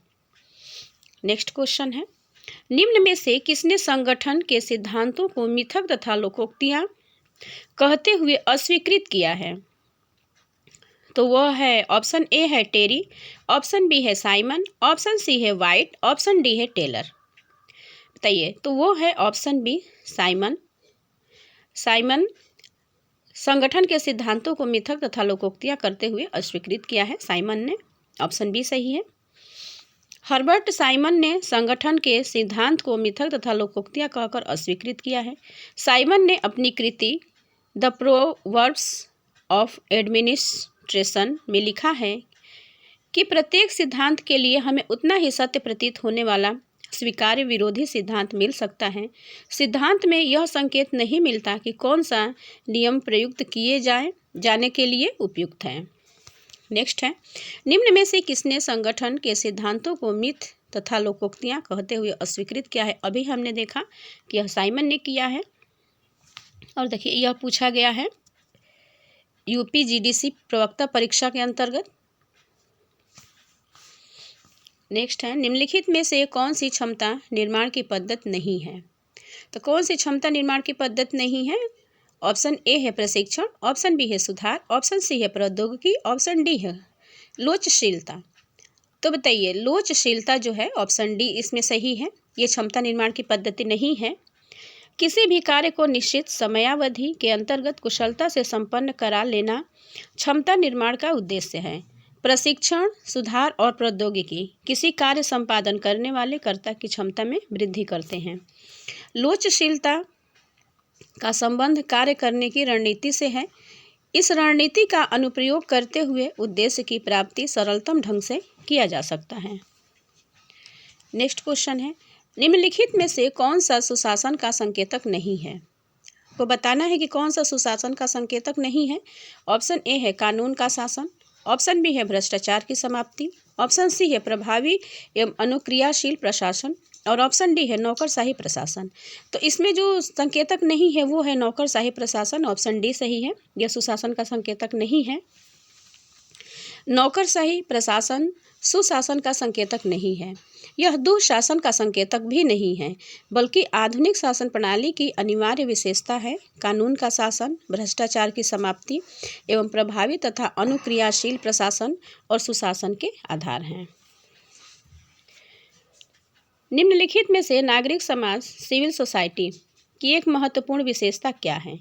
नेक्स्ट क्वेश्चन है, निम्न में से किसने संगठन के सिद्धांतों को मिथक तथा लोकोक्तियां कहते हुए अस्वीकृत किया है? तो वह है ऑप्शन ए है टेरी, ऑप्शन बी है साइमन, ऑप्शन सी है वाइट, ऑप्शन डी है टेलर। बताइए, तो वो है ऑप्शन बी साइमन। साइमन संगठन के सिद्धांतों को मिथक तथा लोकोक्तियां करते हुए अस्वीकृत किया है साइमन ने। ऑप्शन बी सही है। हर्बर्ट साइमन ने संगठन के सिद्धांत को मिथक तथा लोकोक्तियां कहकर अस्वीकृत किया है। साइमन ने अपनी कृति द प्रोवर्ब्स ऑफ एडमिनिस्ट्रेशन में लिखा है कि प्रत्येक सिद्धांत के लिए हमें उतना ही सत्य प्रतीत होने वाला स्वीकार्य विरोधी सिद्धांत मिल सकता है। सिद्धांत में यह संकेत नहीं मिलता कि कौन सा नियम प्रयुक्त किए जाने के लिए उपयुक्त है। नेक्स्ट है, निम्न में से किसने संगठन के सिद्धांतों को मिथ तथा लोकोक्तियां कहते हुए अस्वीकृत किया है? अभी हमने देखा कि यह साइमन ने किया है। और देखिए, यह पूछा गया है यूपीजीडीसी प्रवक्ता परीक्षा के अंतर्गत। नेक्स्ट है, निम्नलिखित में से कौन सी क्षमता निर्माण की पद्धति नहीं है? तो कौन सी क्षमता निर्माण की पद्धति नहीं है? ऑप्शन ए है प्रशिक्षण, ऑप्शन बी है सुधार, ऑप्शन सी है प्रौद्योगिकी, ऑप्शन डी है लोचशीलता। तो बताइए, लोचशीलता जो है ऑप्शन डी इसमें सही है। ये क्षमता निर्माण की पद्धति नहीं है। किसी भी कार्य को निश्चित समयावधि के अंतर्गत कुशलता से संपन्न करा लेना क्षमता निर्माण का उद्देश्य है। प्रशिक्षण, सुधार और प्रौद्योगिकी किसी कार्य संपादन करने वाले कर्ता की क्षमता में वृद्धि करते हैं। लोचशीलता का संबंध कार्य करने की रणनीति से है। इस रणनीति का अनुप्रयोग करते हुए उद्देश्य की प्राप्ति सरलतम ढंग से किया जा सकता है। नेक्स्ट क्वेश्चन है, निम्नलिखित में से कौन सा सुशासन का संकेतक नहीं है? तो बताना है कि कौन सा सुशासन का संकेतक नहीं है। ऑप्शन ए है कानून का शासन, ऑप्शन बी है भ्रष्टाचार की समाप्ति, ऑप्शन सी है प्रभावी एवं अनुक्रियाशील प्रशासन, और ऑप्शन डी है नौकरशाही प्रशासन। तो इसमें जो संकेतक नहीं है वो है नौकरशाही प्रशासन। ऑप्शन डी सही है, यह सुशासन का संकेतक नहीं है। नौकरशाही प्रशासन सुशासन का संकेतक नहीं है। यह दुशासन का संकेतक भी नहीं है, बल्कि आधुनिक शासन प्रणाली की अनिवार्य विशेषता है। कानून का शासन, भ्रष्टाचार की समाप्ति एवं प्रभावी तथा अनुक्रियाशील प्रशासन और सुशासन के आधार हैं। निम्नलिखित में से नागरिक समाज सिविल सोसाइटी की एक महत्वपूर्ण विशेषता क्या है?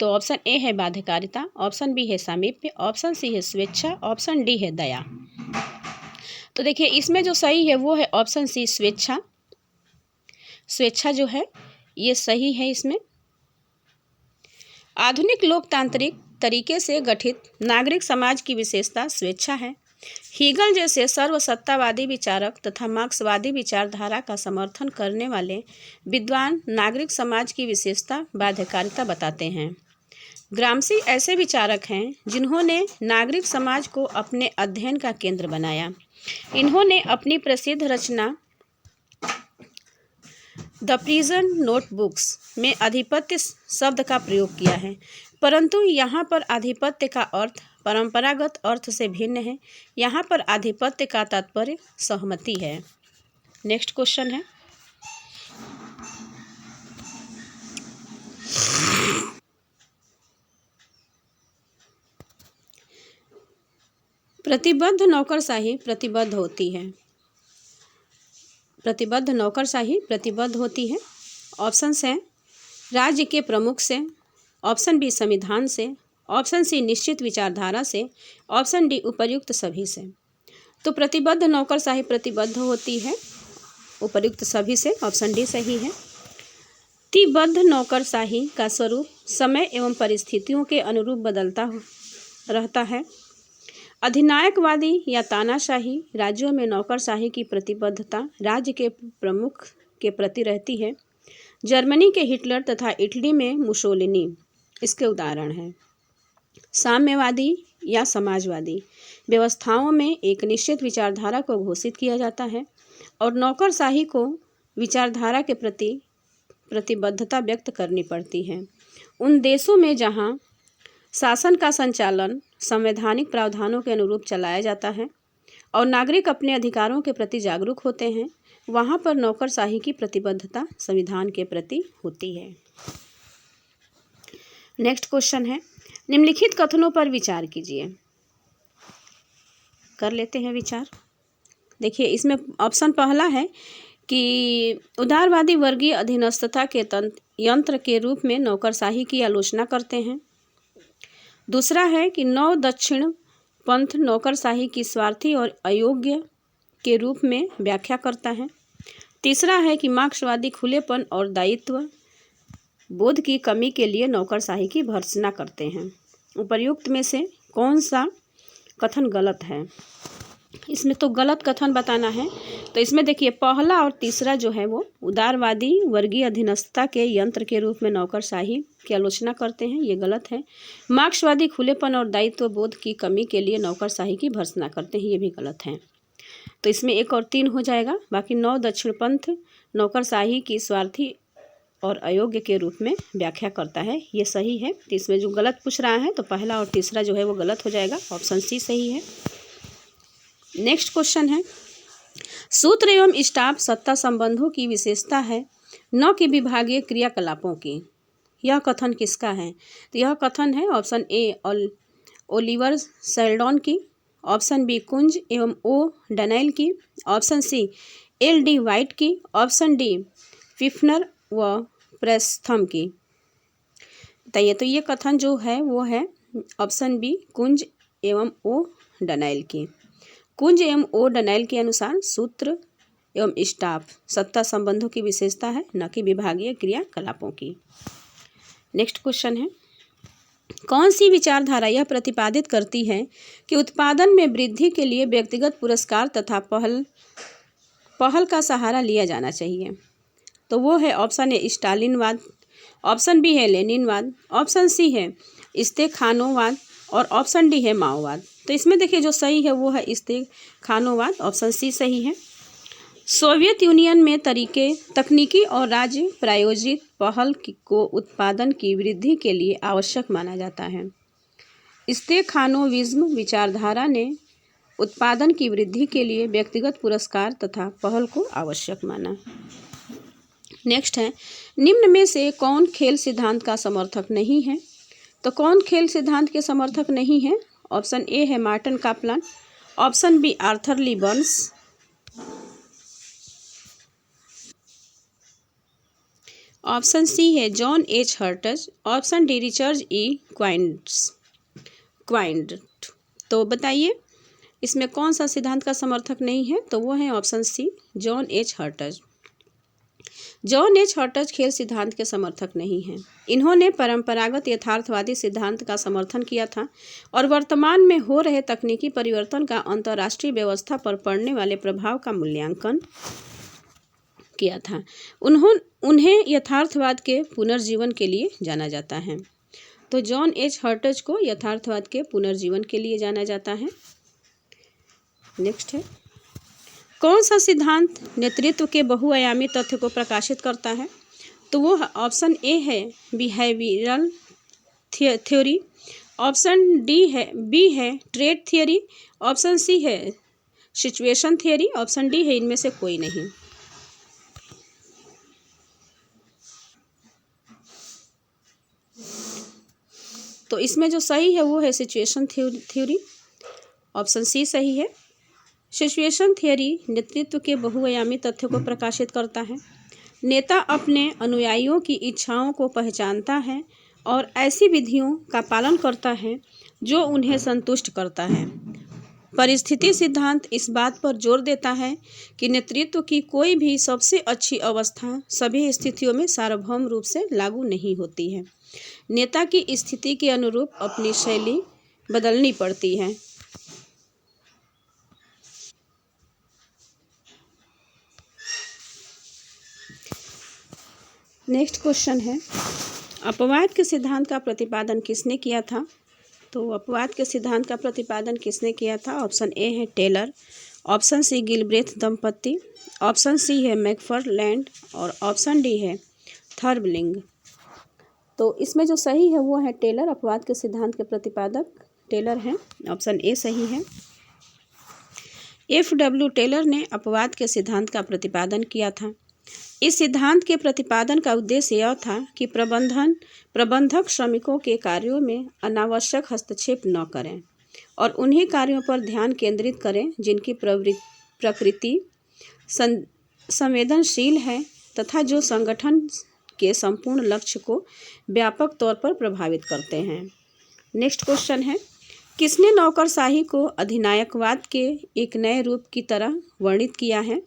तो ऑप्शन ए है बाध्यकारिता, ऑप्शन बी है सामीप्य, ऑप्शन सी है स्वेच्छा, ऑप्शन डी है दया। तो देखिए, इसमें जो सही है वो है ऑप्शन सी स्वेच्छा। स्वेच्छा जो है ये सही है। इसमें आधुनिक लोकतांत्रिक तरीके से गठित नागरिक समाज की विशेषता स्वेच्छा है। हीगल जैसे सर्वसत्तावादी विचारक तथा मार्क्सवादी विचारधारा का समर्थन करने वाले विद्वान नागरिक समाज की विशेषता बाध्यकारिता बताते हैं। ग्रामसी ऐसे विचारक हैं जिन्होंने नागरिक समाज को अपने अध्ययन का केंद्र बनाया। इन्होंने अपनी प्रसिद्ध रचना द प्रिजन नोटबुक्स में आधिपत्य शब्द का प्रयोग किया है, परंतु यहाँ पर आधिपत्य का अर्थ परंपरागत अर्थ से भिन्न है। यहाँ पर आधिपत्य का तात्पर्य सहमति है। नेक्स्ट क्वेश्चन है, प्रतिबद्ध नौकरशाही प्रतिबद्ध होती है। प्रतिबद्ध नौकरशाही प्रतिबद्ध होती है। ऑप्शंस हैं राज्य के प्रमुख से, ऑप्शन बी संविधान से, ऑप्शन सी निश्चित विचारधारा से, ऑप्शन डी उपर्युक्त सभी से। तो प्रतिबद्ध नौकरशाही प्रतिबद्ध होती है उपर्युक्त सभी से। ऑप्शन डी सही है। तिबद्ध नौकरशाही का स्वरूप समय एवं परिस्थितियों के अनुरूप बदलता रहता है। अधिनायकवादी या तानाशाही राज्यों में नौकरशाही की प्रतिबद्धता राज्य के प्रमुख के प्रति रहती है। जर्मनी के हिटलर तथा इटली में मुसोलिनी इसके उदाहरण हैं। साम्यवादी या समाजवादी व्यवस्थाओं में एक निश्चित विचारधारा को घोषित किया जाता है और नौकरशाही को विचारधारा के प्रति प्रतिबद्धता व्यक्त करनी पड़ती है। उन देशों में जहां शासन का संचालन संवैधानिक प्रावधानों के अनुरूप चलाया जाता है और नागरिक अपने अधिकारों के प्रति जागरूक होते हैं, वहां पर नौकरशाही की प्रतिबद्धता संविधान के प्रति होती है। नेक्स्ट क्वेश्चन है, निम्नलिखित कथनों पर विचार कीजिए। कर लेते हैं विचार। देखिए इसमें ऑप्शन पहला है कि उदारवादी वर्गीय अधीनस्थता के यंत्र के रूप में नौकरशाही की आलोचना करते हैं। दूसरा है कि नव दक्षिण पंथ नौकरशाही की स्वार्थी और अयोग्य के रूप में व्याख्या करता है। तीसरा है कि मार्क्सवादी खुलेपन और दायित्व बोध की कमी के लिए नौकरशाही की भर्त्सना करते हैं। उपर्युक्त में से कौन सा कथन गलत है? इसमें तो गलत कथन बताना है। तो इसमें देखिए पहला और तीसरा जो है वो उदारवादी वर्गीय अधीनस्थता के यंत्र के रूप में नौकरशाही की आलोचना करते हैं, ये गलत है। मार्क्सवादी खुलेपन और दायित्व बोध की कमी के लिए नौकरशाही की भर्त्सना करते हैं, ये भी गलत है। तो इसमें 1 और 3 हो जाएगा। बाकी नव दक्षिण पंथ नौकरशाही की स्वार्थी और अयोग्य के रूप में व्याख्या करता है, ये सही है। तो इसमें जो गलत पूछ रहा है तो पहला और तीसरा जो है वो गलत हो जाएगा, ऑप्शन सी सही है। नेक्स्ट क्वेश्चन है, सूत्र एवं स्टाफ सत्ता संबंधों की विशेषता है, न कि विभागीय क्रियाकलापों की। यह कथन किसका है? तो यह कथन है ऑप्शन ए ओलिवर सेल्डॉन की, ऑप्शन बी कुंज एवं ओ डनैल की, ऑप्शन सी एल.डी. वाइट की, ऑप्शन डी फिफ्नर व प्रेस्थम की। बताइए। तो ये कथन जो है वो है ऑप्शन बी कुंज एवं ओ डनैल की। कुंज एवं ओ डनैल के अनुसार सूत्र एवं स्टाफ सत्ता संबंधों की विशेषता है, न कि विभागीय क्रियाकलापों की। नेक्स्ट क्वेश्चन है, कौन सी विचारधारा यह प्रतिपादित करती है कि उत्पादन में वृद्धि के लिए व्यक्तिगत पुरस्कार तथा पहल का सहारा लिया जाना चाहिए? तो वो है ऑप्शन ए स्टालिनवाद, ऑप्शन बी है लेनिनवाद, ऑप्शन सी है स्तेखानोवाद और ऑप्शन डी है माओवाद। तो इसमें देखिए जो सही है वो है स्तेखानोवाद, ऑप्शन सी सही है। सोवियत यूनियन में तकनीकी और राज्य प्रायोजित पहल को उत्पादन की वृद्धि के लिए आवश्यक माना जाता है। स्तेखानोविज्म विचारधारा ने उत्पादन की वृद्धि के लिए व्यक्तिगत पुरस्कार तथा पहल को आवश्यक माना। नेक्स्ट है, निम्न में से कौन खेल सिद्धांत का समर्थक नहीं है? तो कौन खेल सिद्धांत के समर्थक नहीं है? ऑप्शन ए है Martin Kaplan, option B Arthur Lee Burns, option C है John H Herz, option D Richard E Quandt. तो बताइए इसमें कौन सा सिद्धांत का समर्थक नहीं है? तो वो है option C John H Hertz. John H Hertz खेल सिद्धांत के समर्थक नहीं हैं। इन्होंने परंपरागत यथार्थवादी सिद्धांत का समर्थन किया था और वर्तमान में हो रहे तकनीकी परिवर्तन का अंतर्राष्ट्रीय व्यवस्था पर पड़ने वाले प्रभाव का मूल्यांकन किया था। उन्हें यथार्थवाद के पुनर्जीवन के लिए जाना जाता है। तो जॉन एच हर्टज को यथार्थवाद के पुनर्जीवन के लिए जाना जाता है। नेक्स्ट है, कौन सा सिद्धांत नेतृत्व के बहुआयामी तथ्य को प्रकाशित करता है? तो वो ऑप्शन ए है बिहेवियरल थ्योरी, ऑप्शन बी है ट्रेड थियोरी, ऑप्शन सी है सिचुएशन थियोरी, ऑप्शन डी है इनमें से कोई नहीं। तो इसमें जो सही है वो है सिचुएशन थ्योरी, ऑप्शन सी सही है। सिचुएशन थियोरी नेतृत्व के बहुआयामी तथ्य को प्रकाशित करता है। नेता अपने अनुयायियों की इच्छाओं को पहचानता है और ऐसी विधियों का पालन करता है जो उन्हें संतुष्ट करता है। परिस्थिति सिद्धांत इस बात पर जोर देता है कि नेतृत्व की कोई भी सबसे अच्छी अवस्था सभी स्थितियों में सार्वभौम रूप से लागू नहीं होती है। नेता की स्थिति के अनुरूप अपनी शैली बदलनी पड़ती है। नेक्स्ट क्वेश्चन है, अपवाद के सिद्धांत का प्रतिपादन किसने किया था? तो अपवाद के सिद्धांत का प्रतिपादन किसने किया था? ऑप्शन ए है टेलर, ऑप्शन सी गिलब्रेथ दंपति, ऑप्शन सी है मैकफरलैंड और ऑप्शन डी है थर्बलिंग। तो इसमें जो सही है वो है टेलर। अपवाद के सिद्धांत के प्रतिपादक टेलर हैं, ऑप्शन ए सही है। F.W. टेलर ने अपवाद के सिद्धांत का प्रतिपादन किया था। इस सिद्धांत के प्रतिपादन का उद्देश्य यह था कि प्रबंधक श्रमिकों के कार्यों में अनावश्यक हस्तक्षेप न करें और उन्हीं कार्यों पर ध्यान केंद्रित करें जिनकी प्रकृति संवेदनशील है तथा जो संगठन के संपूर्ण लक्ष्य को व्यापक तौर पर प्रभावित करते हैं। नेक्स्ट क्वेश्चन है, किसने नौकरशाही को अधिनायकवाद के एक नए रूप की तरह वर्णित किया है?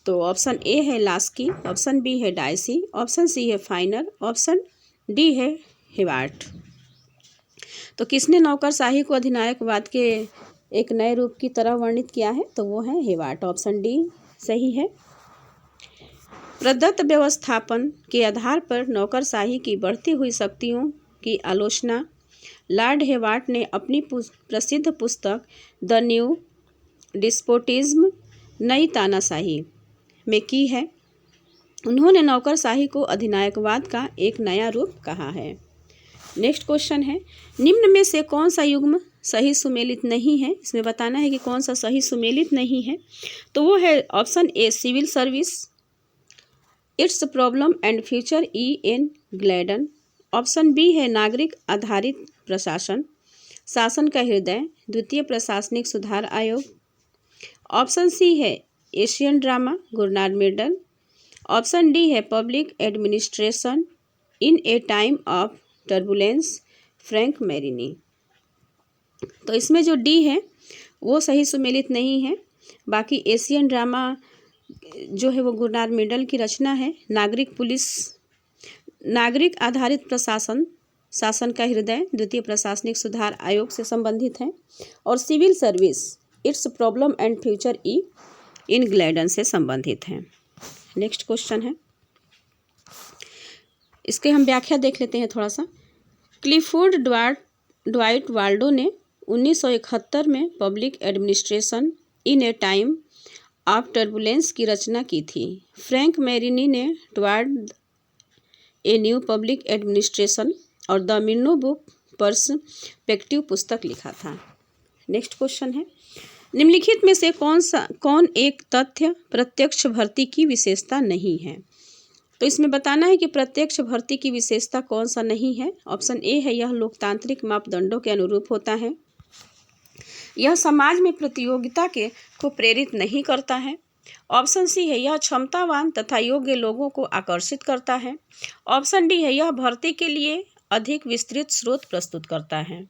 तो ऑप्शन ए है लास्की, ऑप्शन बी है डायसी, ऑप्शन सी है फाइनर, ऑप्शन डी है हेवार्ट। तो किसने नौकरशाही को अधिनायकवाद के एक नए रूप की तरह वर्णित किया है? तो वो है हेवार्ट, ऑप्शन डी सही है। प्रदत्त व्यवस्थापन के आधार पर नौकरशाही की बढ़ती हुई शक्तियों की आलोचना लॉर्ड हेवार्ट ने अपनी प्रसिद्ध पुस्तक द न्यू डिस्पोटिज्म नई तानाशाही में की है। उन्होंने नौकरशाही को अधिनायकवाद का एक नया रूप कहा है। नेक्स्ट क्वेश्चन है, निम्न में से कौन सा युग्म सही सुमेलित नहीं है? इसमें बताना है कि कौन सा सही सुमेलित नहीं है। तो वो है option A civil service, its problem and future E N Gladden, option B है नागरिक आधारित प्रशासन, शासन का हृदय द्वितीय प्रशासनिक सुधार आयोग, ऑप्शन सी है Asian drama Gunnar Myrdal, option D है public administration in a time of turbulence Frank Marini. तो इसमें जो डी है वो सही सुमेलित नहीं है। बाकी एशियन ड्रामा जो है वो गुरनार्ड मेंडल की रचना है। नागरिक आधारित प्रशासन शासन का हृदय द्वितीय प्रशासनिक सुधार आयोग से संबंधित है। और civil service its problem and future E N Gladden से संबंधित हैं। नेक्स्ट क्वेश्चन है, इसके हम व्याख्या देख लेते हैं थोड़ा सा। क्लिफोर्ड ड्वाइट वाल्डो ने 1971 में public administration in a time of turbulence की रचना की थी। फ्रैंक मैरिनी ने toward a new public administration और द मिनो बुक पर्सपेक्टिव पुस्तक लिखा था। नेक्स्ट क्वेश्चन है, निम्नलिखित में से कौन एक तथ्य प्रत्यक्ष भर्ती की विशेषता नहीं है? तो इसमें बताना है कि प्रत्यक्ष भर्ती की विशेषता कौन सा नहीं है। ऑप्शन ए है यह लोकतांत्रिक मापदंडों के अनुरूप होता है, यह समाज में प्रतियोगिता को प्रेरित नहीं करता है, ऑप्शन सी है यह क्षमतावान तथा योग्य लोगों को आकर्षित करता है, ऑप्शन डी है यह भर्ती के लिए अधिक विस्तृत स्रोत प्रस्तुत करता है।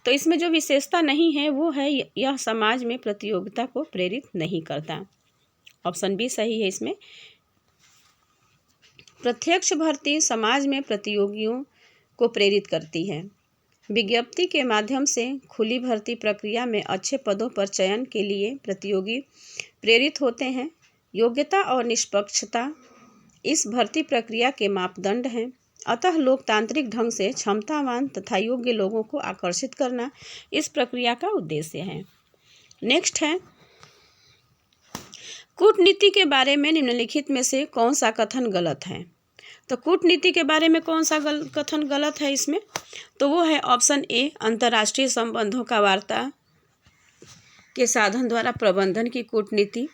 तो इसमें जो विशेषता नहीं है वो है यह समाज में प्रतियोगिता को प्रेरित नहीं करता। ऑप्शन बी सही है। इसमें प्रत्यक्ष भर्ती समाज में प्रतियोगियों को प्रेरित करती है। विज्ञप्ति के माध्यम से खुली भर्ती प्रक्रिया में अच्छे पदों पर चयन के लिए प्रतियोगी प्रेरित होते हैं। योग्यता और निष्पक्षता इस भर्ती प्रक्रिया के मापदंड हैं। अतः लोकतांत्रिक ढंग से क्षमतावान तथा योग्य लोगों को आकर्षित करना इस प्रक्रिया का उद्देश्य है। नेक्स्ट है, कूटनीति के बारे में निम्नलिखित में से कौन सा कथन गलत है? तो कूटनीति के बारे में कौन सा कथन गलत है इसमें? तो वो है ऑप्शन ए अंतर्राष्ट्रीय संबंधों का वार्ता के साधन द्वारा प्रबंधन की कूटनीति,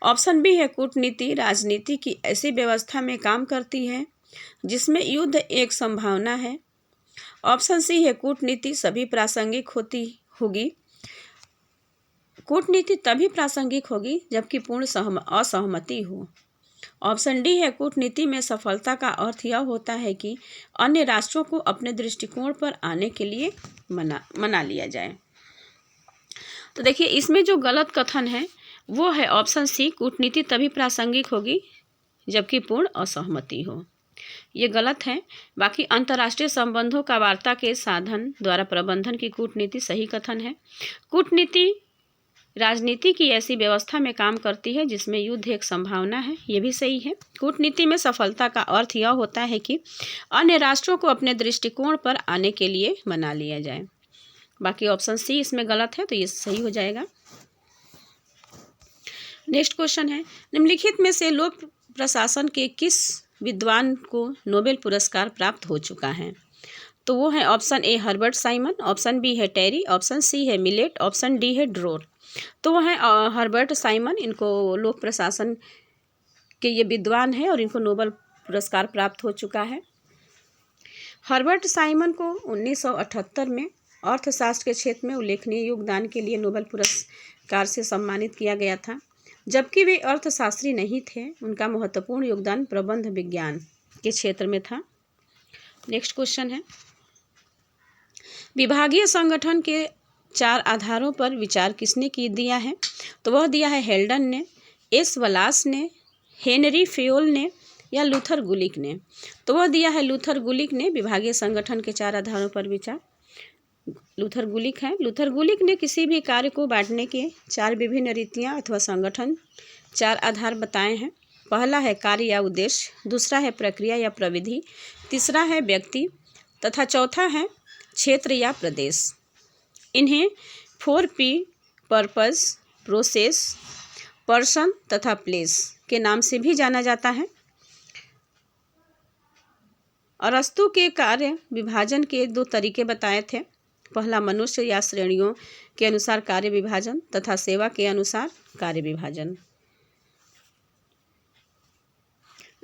ऑप्शन बी है कूटनीति राजनीति की ऐसी व्यवस्था में काम करती है जिसमें युद्ध एक संभावना है, ऑप्शन सी है कूटनीति सभी प्रासंगिक होगी। कूटनीति तभी प्रासंगिक होगी जबकि पूर्ण असहमति हो, ऑप्शन डी है कूटनीति में सफलता का अर्थ यह होता है कि अन्य राष्ट्रों को अपने दृष्टिकोण पर आने के लिए मना लिया जाए। तो देखिए इसमें जो गलत कथन है वो है ऑप्शन सी कूटनीति तभी प्रासंगिक होगी जबकि पूर्ण असहमति हो, ये गलत है। बाकी अंतर्राष्ट्रीय संबंधों का वार्ता के साधन द्वारा प्रबंधन की कूटनीति सही कथन है। कूटनीति राजनीति की ऐसी व्यवस्था में काम करती है जिसमें युद्ध एक संभावना है, ये भी सही है। कूटनीति में सफलता का अर्थ यह होता है कि अन्य राष्ट्रों को अपने दृष्टिकोण पर आने के लिए मना लिया जाए। बाकी ऑप्शन सी इसमें गलत है, तो ये सही हो जाएगा। नेक्स्ट क्वेश्चन है, निम्नलिखित में से लोक प्रशासन के किस विद्वान को नोबेल पुरस्कार प्राप्त हो चुका है? तो वो है option A Herbert Simon, option B है टेरी, ऑप्शन सी है मिलेट, ऑप्शन डी है ड्रोर। तो वो है हर्बर्ट साइमन, इनको लोक प्रशासन के ये विद्वान है और इनको नोबेल पुरस्कार प्राप्त हो चुका है। हर्बर्ट साइमन को 1978 में अर्थशास्त्र के क्षेत्र में उल्लेखनीय योगदान के लिए नोबेल पुरस्कार से सम्मानित किया गया था। जबकि वे अर्थशास्त्री नहीं थे, उनका महत्वपूर्ण योगदान प्रबंध विज्ञान के क्षेत्र में था। नेक्स्ट क्वेश्चन है, विभागीय संगठन के 4 आधारों पर विचार किसने दिया है? तो वह दिया है हेल्डन ने, एस वलास ने, हेनरी फेयोल ने या लूथर गुलिक ने। तो वह दिया है लूथर गुलिक ने। विभागीय संगठन के 4 आधारों पर विचार लूथर गुलिक है। लूथर गुलिक ने किसी भी कार्य को बांटने के 4 विभिन्न रीतियां अथवा संगठन 4 आधार बताए हैं। पहला है कार्य या उद्देश्य, दूसरा है प्रक्रिया या प्रविधि, तीसरा है व्यक्ति तथा चौथा है क्षेत्र या प्रदेश। इन्हें 4P पर्पस, प्रोसेस, पर्सन तथा प्लेस के नाम से भी जाना जाता है। अरस्तु के कार्य विभाजन के 2 तरीके बताए थे। पहला मनुष्य या श्रेणियों के अनुसार कार्य विभाजन तथा सेवा के अनुसार कार्य विभाजन।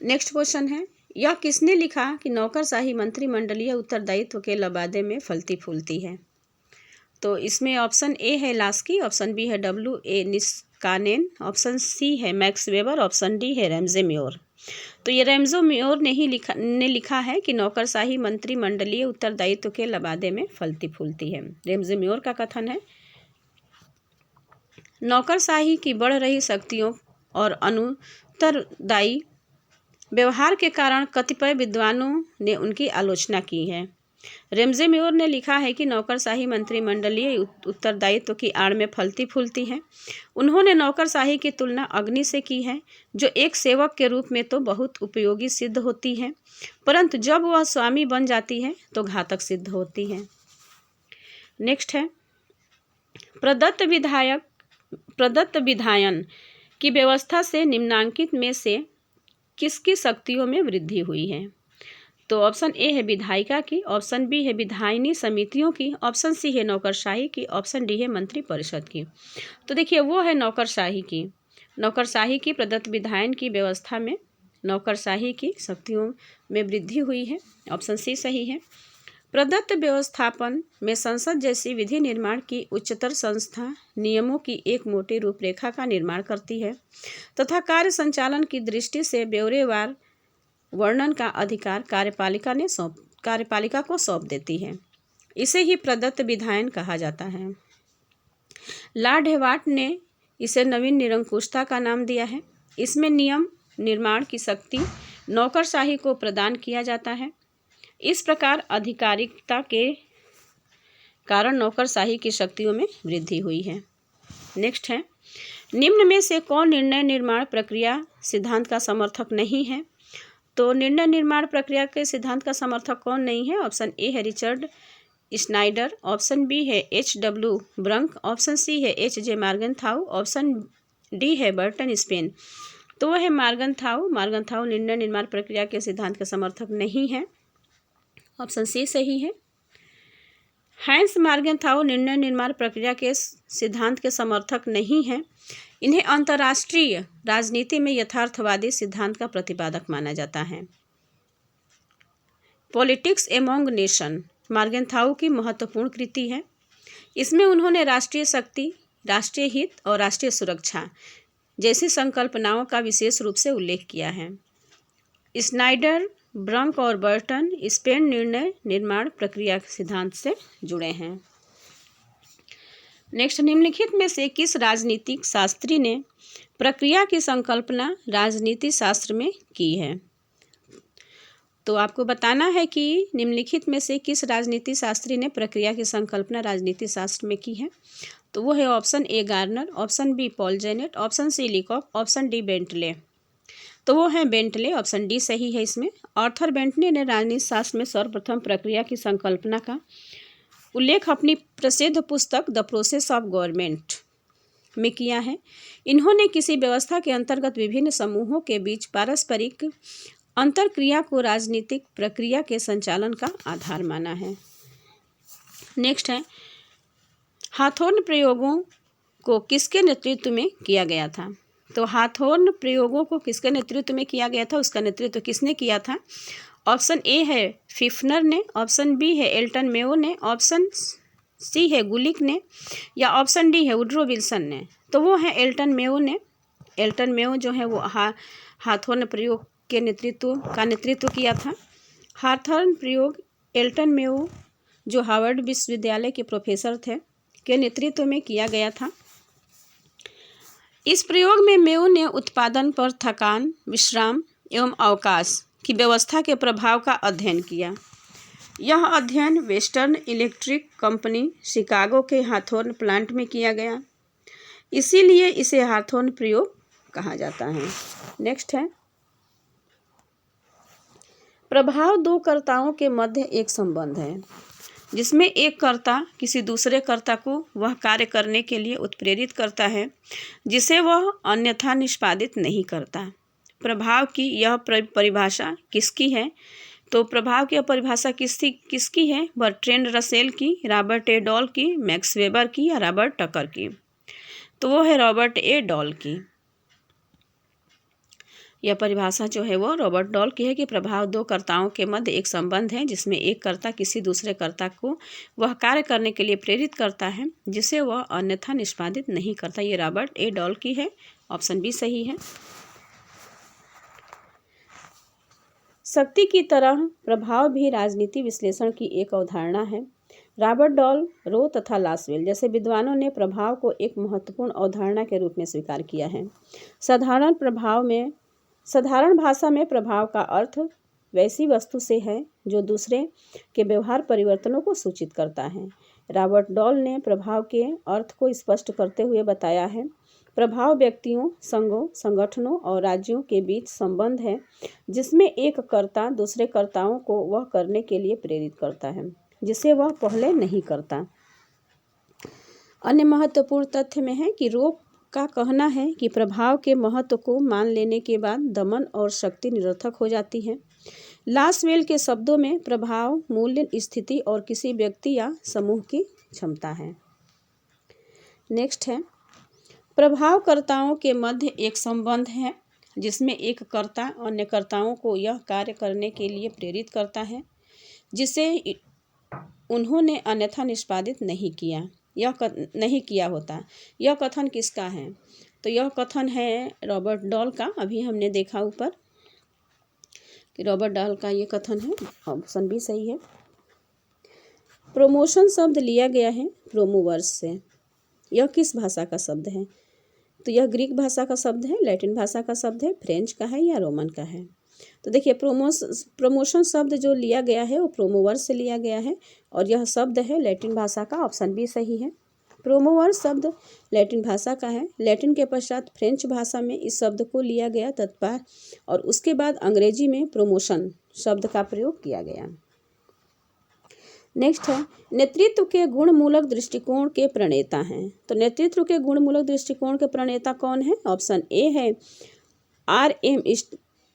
नेक्स्ट क्वेश्चन है, यह किसने लिखा कि नौकरशाही मंत्रिमंडलीय उत्तरदायित्व के लबादे में फलती फूलती है? तो इसमें ऑप्शन ए है लास्की, ऑप्शन बी है W.A. निस्कानेन, ऑप्शन सी है मैक्स वेबर, ऑप्शन डी है रैमजे मेयोर। तो ये रैमजे मेयोर ने लिखा है कि नौकरशाही मंत्रिमंडलीय उत्तरदायित्व के लबादे में फलती फूलती है। रैमजे मेयोर का कथन है, नौकरशाही की बढ़ रही शक्तियों और अनुत्तरदायी व्यवहार के कारण कतिपय विद्वानों ने उनकी आलोचना की है। रैमजे मेयोर ने लिखा है कि नौकरशाही मंत्रिमंडलीय उत्तरदायित्व की आड़ में फलती फूलती है। उन्होंने नौकरशाही की तुलना अग्नि से की है, जो एक सेवक के रूप में तो बहुत उपयोगी सिद्ध होती है, परंतु जब वह स्वामी बन जाती है तो घातक सिद्ध होती है। नेक्स्ट है, प्रदत्त विधायन की व्यवस्था से निम्नांकित में से किसकी शक्तियों में वृद्धि हुई है? तो ऑप्शन ए है विधायिका की, ऑप्शन बी है विधायिनी समितियों की, ऑप्शन सी है नौकरशाही की, ऑप्शन डी है मंत्री परिषद की। तो देखिए वो है नौकरशाही की। नौकरशाही की प्रदत्त विधायन की व्यवस्था में नौकरशाही की शक्तियों में वृद्धि हुई है, ऑप्शन सी सही है। प्रदत्त व्यवस्थापन में संसद जैसी विधि निर्माण की उच्चतर संस्था नियमों की एक मोटी रूपरेखा का निर्माण करती है तथा कार्य संचालन की दृष्टि से ब्यौरेवार वर्णन का अधिकार कार्यपालिका को सौंप देती है। इसे ही प्रदत्त विधायन कहा जाता है। लॉर्ड हेवार्ड ने इसे नवीन निरंकुशता का नाम दिया है। इसमें नियम निर्माण की शक्ति नौकरशाही को प्रदान किया जाता है। इस प्रकार आधिकारिकता के कारण नौकरशाही की शक्तियों में वृद्धि हुई है। नेक्स्ट है, निम्न में से कौन निर्णय निर्माण प्रक्रिया सिद्धांत का समर्थक नहीं है? तो निर्णय निर्माण प्रक्रिया के सिद्धांत का समर्थक कौन नहीं है? ऑप्शन ए है रिचर्ड स्नाइडर, ऑप्शन बी है H.W. ब्रंक, ऑप्शन सी है H.J. मार्गनथाउ, ऑप्शन डी है बर्टन स्पेन। तो वह है मार्गनथाउ। मार्गनथाउ निर्णय निर्माण प्रक्रिया के सिद्धांत का समर्थक नहीं है, ऑप्शन सी सही है। हैंस मार्गनथाउ निर्णय निर्माण प्रक्रिया के सिद्धांत के समर्थक नहीं हैं। इन्हें अंतर्राष्ट्रीय राजनीति में यथार्थवादी सिद्धांत का प्रतिपादक माना जाता है। पॉलिटिक्स एमोंग नेशन मार्गनथाउ की महत्वपूर्ण कृति है। इसमें उन्होंने राष्ट्रीय शक्ति, राष्ट्रीय हित और राष्ट्रीय सुरक्षा जैसी संकल्पनाओं का विशेष रूप से उल्लेख किया है। स्नाइडर, ब्रंक और बर्टन स्पेन निर्णय निर्माण प्रक्रिया सिद्धांत से जुड़े हैं। नेक्स्ट, निम्नलिखित में से किस राजनीतिक शास्त्री ने प्रक्रिया की संकल्पना राजनीति शास्त्र में की है? तो आपको बताना है कि निम्नलिखित में से किस राजनीति शास्त्री ने प्रक्रिया की संकल्पना राजनीति शास्त्र में की है। तो वो है option A Garner, option B Paul Janet, option C Leacock, option D Bentley. तो वो है बेंटले, ऑप्शन डी सही है इसमें। आर्थर बेंटले ने राजनीति शास्त्र में सर्वप्रथम प्रक्रिया की संकल्पना का उल्लेख अपनी प्रसिद्ध पुस्तक द प्रोसेस ऑफ गवर्नमेंट में किया है। इन्होंने किसी व्यवस्था के अंतर्गत विभिन्न समूहों के बीच पारस्परिक अंतरक्रिया को राजनीतिक प्रक्रिया के संचालन का आधार माना है। नेक्स्ट है, हाथोर्न प्रयोगों को किसके नेतृत्व में किया गया था? तो हाथोर्न प्रयोगों को किसके नेतृत्व में किया गया था, उसका नेतृत्व किसने किया था? ऑप्शन ए है फिफ्नर ने, ऑप्शन बी है एल्टन मेयो ने, ऑप्शन सी है गुलिक ने, या ऑप्शन डी है वुड्रो विल्सन ने? तो वो है एल्टन मेयो ने। एल्टन मेयो जो है वो हाथोर्न प्रयोग के नेतृत्व किया था। हाथोर्न प्रयोग एल्टन मेयो जो हार्वर्ड विश्वविद्यालय के प्रोफेसर थे के नेतृत्व में किया गया था। इस प्रयोग में मेयो ने उत्पादन पर थकान, विश्राम एवं अवकाश की व्यवस्था के प्रभाव का अध्ययन किया। यह अध्ययन वेस्टर्न इलेक्ट्रिक कंपनी शिकागो के हाथोर्न प्लांट में किया गया, इसीलिए इसे हाथोर्न प्रयोग कहा जाता है। नेक्स्ट है, प्रभाव दो कर्ताओं के मध्य एक संबंध है जिसमें एक कर्ता किसी दूसरे कर्ता को वह कार्य करने के लिए उत्प्रेरित करता है जिसे वह अन्यथा निष्पादित नहीं करता। प्रभाव की यह परिभाषा किसकी है? तो प्रभाव की परिभाषा किसकी है? बर्ट्रैंड रसेल की, रॉबर्ट ए डॉल की, मैक्स वेबर की या रॉबर्ट टकर की? तो वो है रॉबर्ट ए डॉल की। यह परिभाषा जो है वो रॉबर्ट डॉल की है कि प्रभाव दो कर्ताओं के मध्य एक संबंध है जिसमें एक कर्ता किसी दूसरे कर्ता को वह कार्य करने के लिए प्रेरित करता है जिसे वह अन्यथा निष्पादित नहीं करता। ये रॉबर्ट ए डॉल की है, ऑप्शन बी सही है। शक्ति की तरह प्रभाव भी राजनीति विश्लेषण की एक अवधारणा है। रॉबर्ट डॉल, रो तथा लासवेल जैसे विद्वानों ने प्रभाव को एक महत्वपूर्ण अवधारणा के रूप में स्वीकार किया है। साधारण भाषा में प्रभाव का अर्थ वैसी वस्तु से है जो दूसरे के व्यवहार परिवर्तनों को सूचित करता है। रॉबर्ट डॉल ने प्रभाव के अर्थ को स्पष्ट करते हुए बताया है, प्रभाव व्यक्तियों, संघों, संगठनों और राज्यों के बीच संबंध है जिसमें एक कर्ता दूसरे कर्ताओं को वह करने के लिए प्रेरित करता है जिसे वह पहले नहीं करता। अन्य महत्वपूर्ण तथ्य में है कि रो का कहना है कि प्रभाव के महत्व को मान लेने के बाद दमन और शक्ति निरर्थक हो जाती है। लासवेल के शब्दों में प्रभाव मूल्य, स्थिति और किसी व्यक्ति या समूह की क्षमता है। नेक्स्ट है, प्रभावकर्ताओं के मध्य एक संबंध है जिसमें एक कर्ता अन्य कर्ताओं को यह कार्य करने के लिए प्रेरित करता है जिसे उन्होंने अन्यथा निष्पादित नहीं किया होता। यह कथन किसका है? तो यह कथन है रॉबर्ट डॉल का। अभी हमने देखा ऊपर कि रॉबर्ट डॉल का ये कथन है, ऑप्शन बी सही है। प्रमोशन शब्द लिया गया है प्रोमोवर्स से। यह किस भाषा का शब्द है? तो यह ग्रीक भाषा का शब्द है, लैटिन भाषा का शब्द है, फ्रेंच का है या रोमन का है? तो देखिए, प्रमोशन शब्द जो लिया गया है वो प्रोमोवर्स से लिया गया है और यह शब्द है लैटिन भाषा का, ऑप्शन बी सही है। प्रोमोवर्स शब्द लैटिन भाषा का है। लैटिन के पश्चात फ्रेंच भाषा में इस शब्द को लिया गया तत्पर और उसके बाद अंग्रेजी में प्रमोशन शब्द का प्रयोग किया गया। नेक्स्ट है, नेतृत्व के गुणमूलक दृष्टिकोण के प्रणेता हैं। तो नेतृत्व के गुणमूलक दृष्टिकोण के प्रणेता कौन है? ऑप्शन ए है R.M.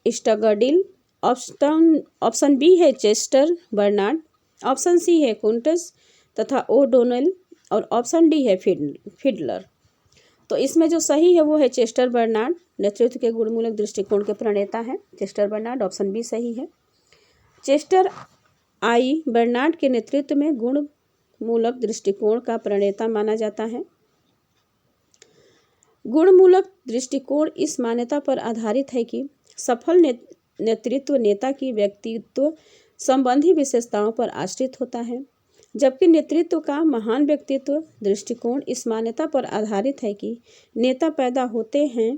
स्टगडिल, ऑप्शन बी है चेस्टर बर्नार्ड, ऑप्शन सी है कुंटस तथा ओडोनेल और ऑप्शन डी है फिडलर। तो इसमें जो सही है वो है चेस्टर बर्नार्ड। नेतृत्व के गुणमूलक दृष्टिकोण के प्रणेता है चेस्टर बर्नार्ड, ऑप्शन बी सही है। चेस्टर आई बर्नार्ड के नेतृत्व में गुणमूलक दृष्टिकोण का प्रणेता माना जाता है। गुणमूलक दृष्टिकोण इस मान्यता पर आधारित है कि सफल नेतृत्व नेता की व्यक्तित्व संबंधी विशेषताओं पर आश्रित होता है, जबकि नेतृत्व का महान व्यक्तित्व दृष्टिकोण इस मान्यता पर आधारित है कि नेता पैदा होते हैं,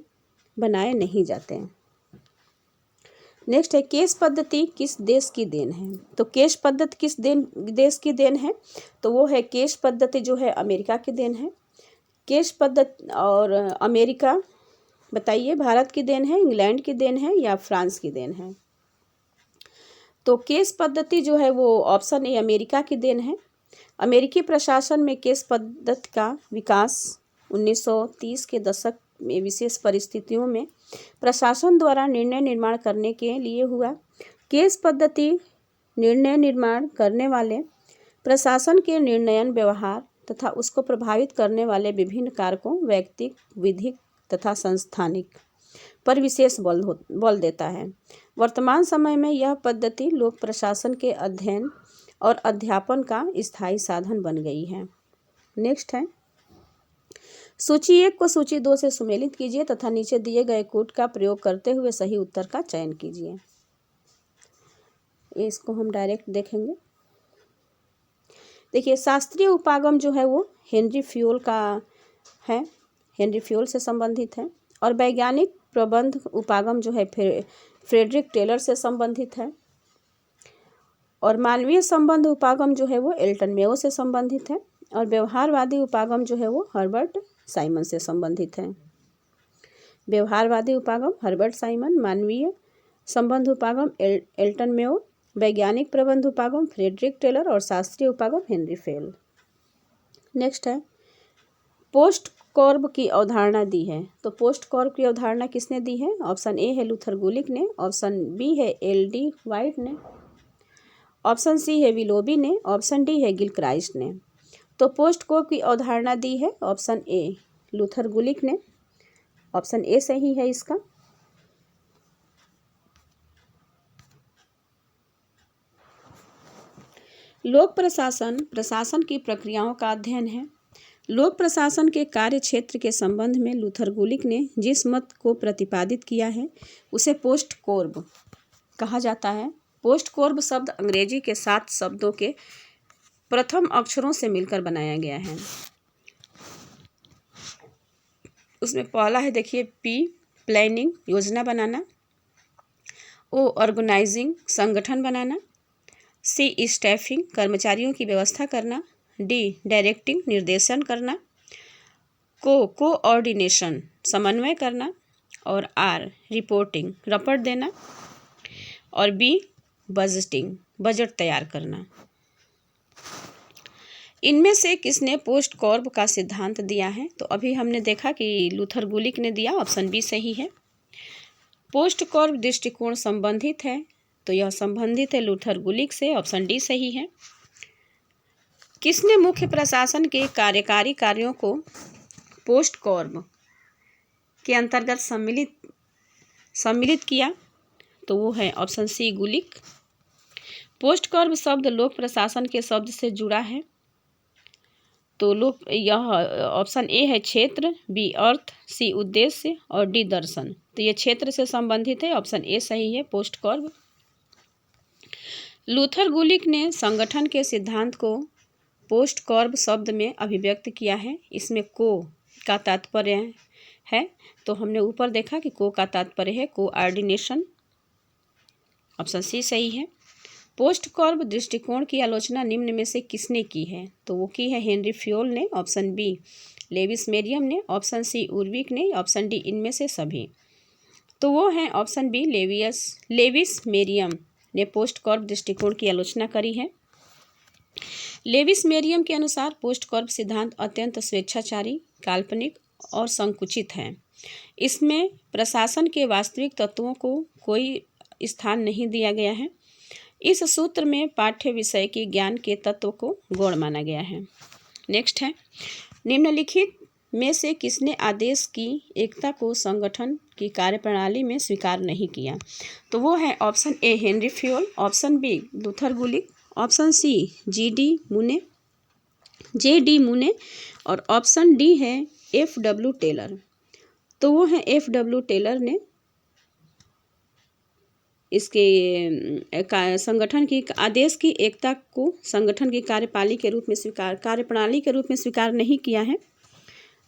बनाए नहीं जाते। नेक्स्ट है, केश पद्धति किस देश की देन है? तो केश पद्धति किस देश की देन है? तो वो है केश पद्धति जो है अमेरिका की देन है। केश पद्धति और अमेरिका, बताइए भारत की देन है, इंग्लैंड की देन है या फ्रांस की देन है? तो केश पद्धति जो है वो ऑप्शन ए अमेरिका की देन है। अमेरिकी प्रशासन में केश पद्धति का विकास 1930 के दशक में विशेष परिस्थितियों में प्रशासन द्वारा निर्णय निर्माण करने के लिए हुआ। केश पद्धति निर्णय निर्माण करने वाले प्रशासन के निर्णयन व्यवहार तथा उसको प्रभावित करने वाले विभिन्न कारकों, वैयक्तिक, विधिक तथा संस्थानिक पर विशेष बल देता है। वर्तमान समय में यह पद्धति लोक प्रशासन के अध्ययन और अध्यापन का स्थायी साधन बन गई है। नेक्स्ट है, सूची 1 को सूची 2 से सुमेलित कीजिए तथा नीचे दिए गए कूट का प्रयोग करते हुए सही उत्तर का चयन कीजिए। इसको हम डायरेक्ट देखेंगे। देखिए, शास्त्रीय उपागम जो है वो हेनरी फ्यूल का है, हेनरी फ्यूल से संबंधित है। और वैज्ञानिक प्रबंध उपागम जो है फ्रेडरिक टेलर से संबंधित है। और मानवीय संबंध उपागम जो है वो एल्टन मेयो से संबंधित है। और व्यवहारवादी उपागम जो है वो हर्बर्ट साइमन से संबंधित है। व्यवहारवादी उपागम हर्बर्ट साइमन, मानवीय संबंध उपागम एल्टन मेयो, वैज्ञानिक प्रबंध उपागम फ्रेडरिक टेलर और शास्त्रीय उपागम हेनरी फ्यूल। नेक्स्ट है, पोस्ट कॉर्ब की अवधारणा दी है। तो पोस्ट कॉर्ब की अवधारणा किसने दी है? ऑप्शन ए है लूथर गुलिक ने, ऑप्शन बी है एल.डी. व्हाइट ने, ऑप्शन सी है विलोबी ने, ऑप्शन डी है गिलक्राइस्ट ने। तो पोस्ट कॉर्ब की अवधारणा दी है ऑप्शन ए लूथर गुलिक ने। ऑप्शन ए सही है इसका। लोक प्रशासन प्रशासन की प्रक्रियाओं का अध्ययन है। लोक प्रशासन के कार्य क्षेत्र के संबंध में लूथर गुलिक ने जिस मत को प्रतिपादित किया है उसे पोस्ट कॉर्ब कहा जाता है। पोस्ट कॉर्ब शब्द अंग्रेजी के 7 शब्दों के प्रथम अक्षरों से मिलकर बनाया गया है। उसमें पहला है, देखिए, पी प्लानिंग योजना बनाना, ओ ऑर्गेनाइजिंग संगठन बनाना, सी स्टाफिंग कर्मचारियों की व्यवस्था करना, डी डायरेक्टिंग निर्देशन करना, कोऑर्डिनेशन समन्वय करना, और आर रिपोर्टिंग रिपोर्ट देना, और बी बजटिंग बजट तैयार करना। इनमें से किसने पोस्ट कॉर्ब का सिद्धांत दिया है? तो अभी हमने देखा कि लूथर गुलिक ने दिया, ऑप्शन बी सही है। पोस्ट कॉर्ब दृष्टिकोण संबंधित है, तो यह संबंधित है लूथर गुलिक से, ऑप्शन डी सही है। किसने मुख्य प्रशासन के कार्यकारी कार्यों को पोस्ट कॉर्ब के अंतर्गत सम्मिलित किया? तो वो है ऑप्शन सी गुलिक। पोस्ट कॉर्ब शब्द लोक प्रशासन के शब्द से जुड़ा है, तो यह ऑप्शन ए है क्षेत्र, बी अर्थ, सी उद्देश्य और डी दर्शन। तो ये क्षेत्र से संबंधित है, ऑप्शन ए सही है पोस्ट कॉर्ब। लूथर गुलिक ने संगठन के सिद्धांत को पोस्ट कॉर्ब शब्द में अभिव्यक्त किया है। इसमें को का तात्पर्य है, तो हमने ऊपर देखा कि को का तात्पर्य है कोऑर्डिनेशन, ऑप्शन सी सही है। पोस्ट कॉर्ब दृष्टिकोण की आलोचना निम्न में से किसने की है? तो वो की है हेनरी फ्यूल ने, ऑप्शन बी लेविस मेरियम ने, ऑप्शन सी उर्विक ने, ऑप्शन डी इनमें से सभी। तो वो है ऑप्शन बी लेविस मेरियम ने पोस्ट कॉर्ब दृष्टिकोण की आलोचना करी है। लेविस मेरियम के अनुसार पोस्ट कॉर्ब सिद्धांत अत्यंत स्वेच्छाचारी, काल्पनिक और संकुचित है। इसमें प्रशासन के वास्तविक तत्वों को कोई स्थान नहीं दिया गया है। इस सूत्र में पाठ्य विषय के ज्ञान के तत्व को गौण माना गया है। नेक्स्ट है, निम्नलिखित में से किसने आदेश की एकता को संगठन की कार्यप्रणाली में स्वीकार नहीं किया? तो वो है option A Henri Fayol, option B Luther Gulick, option C J D Mooney और ऑप्शन डी है F.W. टेलर। तो वो है F.W. टेलर ने इसके संगठन की आदेश की एकता को संगठन की कार्यप्रणाली के रूप में स्वीकार नहीं किया है।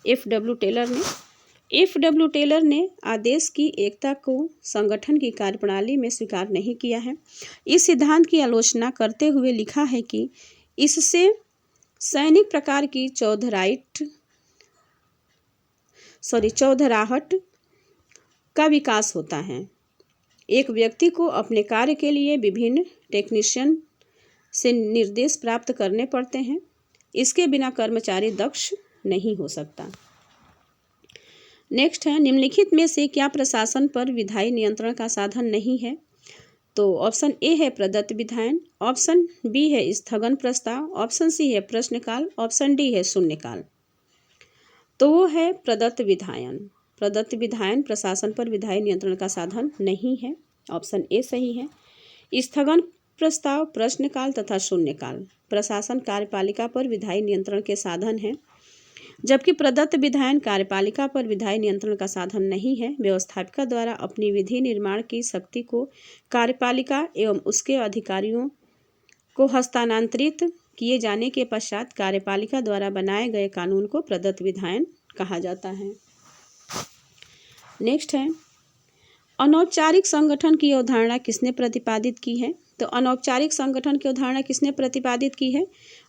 F.W. टेलर ने आदेश की एकता को संगठन की कार्यप्रणाली में स्वीकार नहीं किया है। इस सिद्धांत की आलोचना करते हुए लिखा है कि इससे सैनिक प्रकार की चौधराहट का विकास होता है। एक व्यक्ति को अपने कार्य के लिए विभिन्न टेक्नीशियन से निर्देश प्राप्त करने पड़ते हैं। इसके बिना कर्मचारी दक्ष नहीं हो सकता। नेक्स्ट है, निम्नलिखित में से क्या प्रशासन पर विधायी नियंत्रण का साधन नहीं है? तो ऑप्शन ए है प्रदत्त विधायन, ऑप्शन बी है स्थगन प्रस्ताव, ऑप्शन सी है प्रश्नकाल, ऑप्शन डी है शून्यकाल। तो वो है प्रदत्त विधायन प्रशासन पर विधायी नियंत्रण का साधन नहीं है, ऑप्शन ए सही है। स्थगन प्रस्ताव, प्रश्नकाल तथा शून्यकाल प्रशासन कार्यपालिका पर विधायी नियंत्रण के साधन हैं, जबकि प्रदत्त विधायन कार्यपालिका पर विधायी नियंत्रण का साधन नहीं है। व्यवस्थापिका द्वारा अपनी विधि निर्माण की शक्ति को कार्यपालिका एवं उसके अधिकारियों को हस्तांतरित किए जाने के पश्चात कार्यपालिका द्वारा बनाए गए कानून को प्रदत्त विधायन कहा जाता है। नेक्स्ट है, अनौपचारिक संगठन की अवधारणा किसने प्रतिपादित की है? तो अनौपचारिक संगठन की अवधारणा किसने प्रतिपादित की है?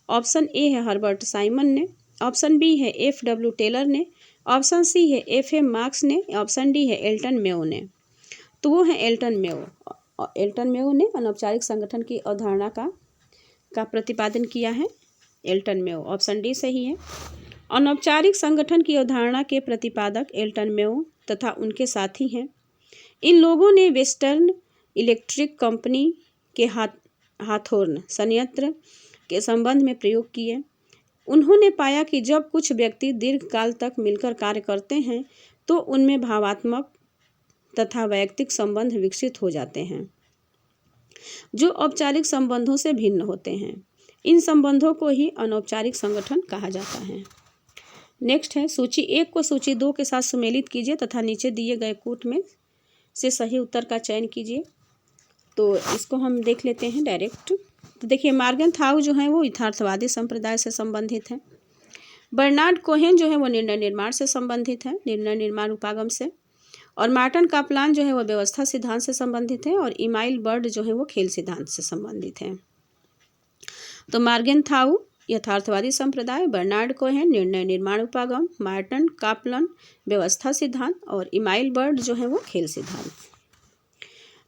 ऑप्शन ए है हर्बर्ट साइमन ने, ऑप्शन बी है F.W. टेलर ने, ऑप्शन सी है F.M. मार्क्स ने, ऑप्शन डी है एल्टन मेयो ने। तो वो है एल्टन मेयो। एल्टन मेयो ने अनौपचारिक संगठन की अवधारणा का प्रतिपादन किया है, एल्टन मेयो। ऑप्शन डी सही है। अनौपचारिक संगठन की अवधारणा के प्रतिपादक एल्टन मेयो तथा उनके साथी हैं। इन लोगों ने वेस्टर्न इलेक्ट्रिक कंपनी के हाथोर्न संयंत्र के संबंध में प्रयोग किए। उन्होंने पाया कि जब कुछ व्यक्ति दीर्घकाल तक मिलकर कार्य करते हैं तो उनमें भावात्मक तथा वैयक्तिक संबंध विकसित हो जाते हैं जो औपचारिक संबंधों से भिन्न होते हैं। इन संबंधों को ही अनौपचारिक संगठन कहा जाता है। नेक्स्ट है, सूची 1 को सूची 2 के साथ सुमेलित कीजिए तथा नीचे दिए गए कूट में से सही उत्तर का चयन कीजिए। तो इसको हम देख लेते हैं डायरेक्ट। तो देखिए, मॉर्गनथाउ जो है वो यथार्थवादी संप्रदाय से संबंधित है। बर्नार्ड कोहेन जो है वो निर्णय निर्माण से संबंधित है, निर्णय निर्माण उपागम से। और मार्टन कापलान जो है वो व्यवस्था सिद्धांत से संबंधित है। और इमाइल बर्ड जो है वो खेल सिद्धांत से संबंधित है। तो मॉर्गनथाउ यथार्थवादी संप्रदाय, बर्नार्ड कोहेन निर्णय निर्माण उपागम, मार्टन कापलान व्यवस्था सिद्धांत और इमाइल बर्ड जो है वो खेल सिद्धांत।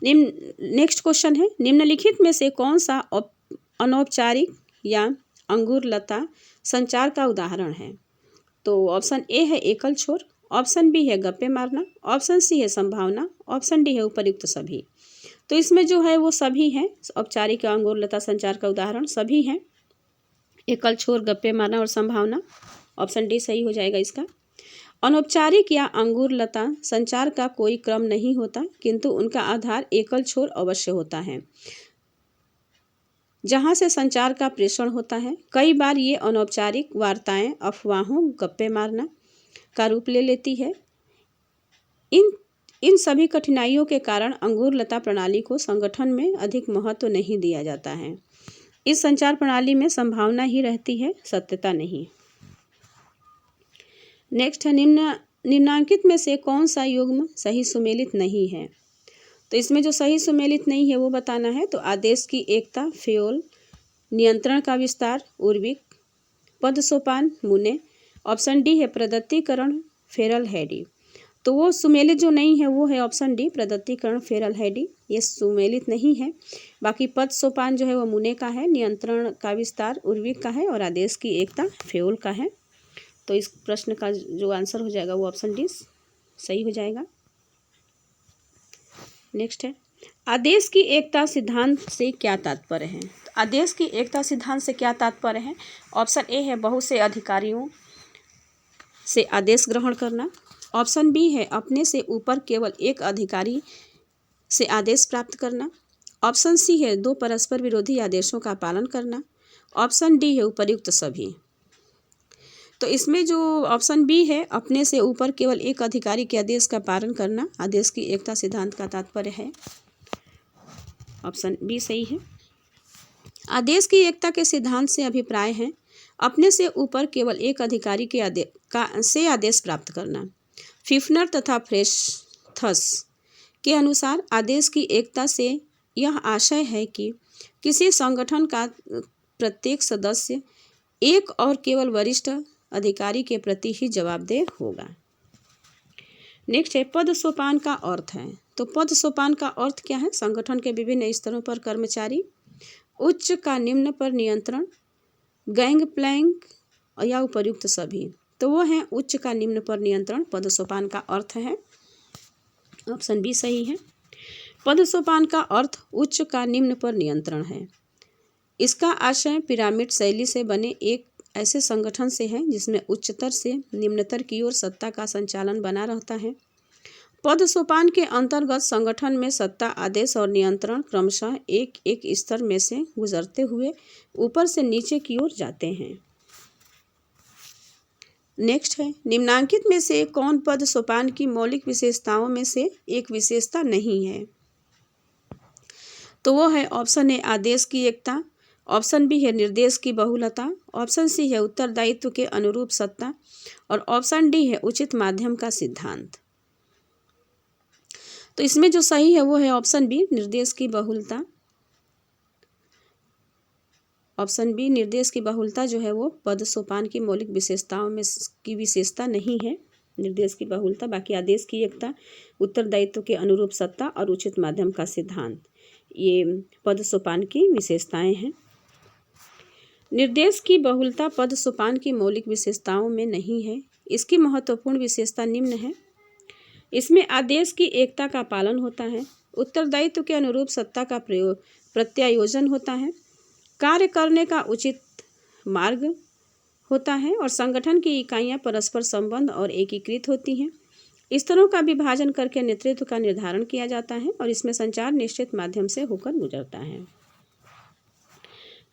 नेक्स्ट क्वेश्चन है, निम्नलिखित में से कौन सा अनौपचारिक या अंगूर लता संचार का उदाहरण है? तो ऑप्शन ए है एकल छोर, ऑप्शन बी है गप्पे मारना, ऑप्शन सी है संभावना, ऑप्शन डी है उपयुक्त सभी। तो इसमें जो है वो सभी हैं। औपचारिक या अंगूर लता संचार का उदाहरण सभी हैं, एकल छोर, गप्पे मारना और संभावना। ऑप्शन डी सही हो जाएगा इसका। अनौपचारिक या अंगूर लता संचार का कोई क्रम नहीं होता, किंतु उनका आधार एकल छोर अवश्य होता है जहां से संचार का प्रेषण होता है। कई बार ये अनौपचारिक वार्ताएं अफवाहों, गप्पे मारना का रूप ले लेती है। इन सभी कठिनाइयों के कारण अंगूर लता प्रणाली को संगठन में अधिक महत्व नहीं दिया जाता है। इस संचार प्रणाली में संभावना ही रहती है, सत्यता नहीं। नेक्स्ट है, निम्नांकित में से कौन सा युग्म सही सुमेलित नहीं है? तो इसमें जो सही सुमेलित नहीं है वो बताना है। तो आदेश की एकता, फ्योल, नियंत्रण का विस्तार, उर्विक, पद सोपान, मुने। ऑप्शन डी है प्रदत्तीकरण, फेरल हैडी। तो वो सुमेलित जो नहीं है वो है ऑप्शन डी, प्रदत्तीकरण, फेरल हैडी। ये सुमेलित नहीं है। बाकी पद सोपान जो है वो मुने का है, नियंत्रण का विस्तार उर्विक का है और आदेश की एकता फ्योल का है। तो इस प्रश्न का जो आंसर हो जाएगा वो ऑप्शन डी सही हो जाएगा। नेक्स्ट है, आदेश की एकता सिद्धांत से क्या तात्पर्य है? तो आदेश की एकता सिद्धांत से क्या तात्पर्य है? ऑप्शन ए है बहुत से अधिकारियों से आदेश ग्रहण करना, ऑप्शन बी है अपने से ऊपर केवल एक अधिकारी से आदेश प्राप्त करना, ऑप्शन सी है 2 परस्पर विरोधी आदेशों का पालन करना, ऑप्शन डी है उपयुक्त सभी। तो इसमें जो ऑप्शन बी है अपने से ऊपर केवल एक अधिकारी के आदेश का पालन करना आदेश की एकता सिद्धांत का तात्पर्य है। ऑप्शन बी सही है। आदेश की एकता के सिद्धांत से अभिप्राय है अपने से ऊपर केवल एक अधिकारी के से आदेश प्राप्त करना। फिफ्नर तथा फ्रेथस के अनुसार आदेश की एकता से यह आशय है कि किसी संगठन का प्रत्येक सदस्य एक और केवल वरिष्ठ अधिकारी के प्रति ही जवाबदेह होगा। नेक्स्ट है, पद सोपान का अर्थ है। तो पद सोपान का अर्थ क्या है? संगठन के विभिन्न स्तरों पर कर्मचारी, उच्च का निम्न पर नियंत्रण, गैंग प्लैंक या उपयुक्त सभी। तो वो है उच्च का निम्न पर नियंत्रण पद सोपान का अर्थ है। ऑप्शन बी सही है। पद सोपान का अर्थ उच्च का निम्न पर नियंत्रण है। इसका आशय पिरामिड शैली से बने एक ऐसे संगठन से है जिसमें उच्चतर से निम्नतर की ओर सत्ता का संचालन बना रहता है। पद सोपान के अंतर्गत संगठन में सत्ता, आदेश और नियंत्रण क्रमशः एक एक स्तर में से गुजरते हुए ऊपर से नीचे की ओर जाते हैं। नेक्स्ट है, निम्नांकित में से कौन पद सोपान की मौलिक विशेषताओं में से एक विशेषता नहीं है? तो वो है ऑप्शन ए आदेश की एकता, ऑप्शन बी है निर्देश की बहुलता, ऑप्शन सी है उत्तरदायित्व के अनुरूप सत्ता और ऑप्शन डी है उचित माध्यम का सिद्धांत। तो इसमें जो सही है वो है ऑप्शन बी निर्देश की बहुलता। ऑप्शन बी निर्देश की बहुलता जो है वो पद सोपान की मौलिक विशेषताओं में की विशेषता नहीं है, निर्देश की बहुलता। बाकी आदेश की एकता, उत्तरदायित्व के अनुरूप सत्ता और उचित माध्यम का सिद्धांत, ये पद सोपान की विशेषताएं हैं। निर्देश की बहुलता पद सोपान की मौलिक विशेषताओं में नहीं है। इसकी महत्वपूर्ण विशेषता निम्न है। इसमें आदेश की एकता का पालन होता है, उत्तरदायित्व के अनुरूप सत्ता का प्रत्यायोजन होता है, कार्य करने का उचित मार्ग होता है और संगठन की इकाइयां परस्पर संबंध और एकीकृत होती हैं। स्तरों का विभाजन करके नेतृत्व का निर्धारण किया जाता है और इसमें संचार निश्चित माध्यम से होकर गुजरता है।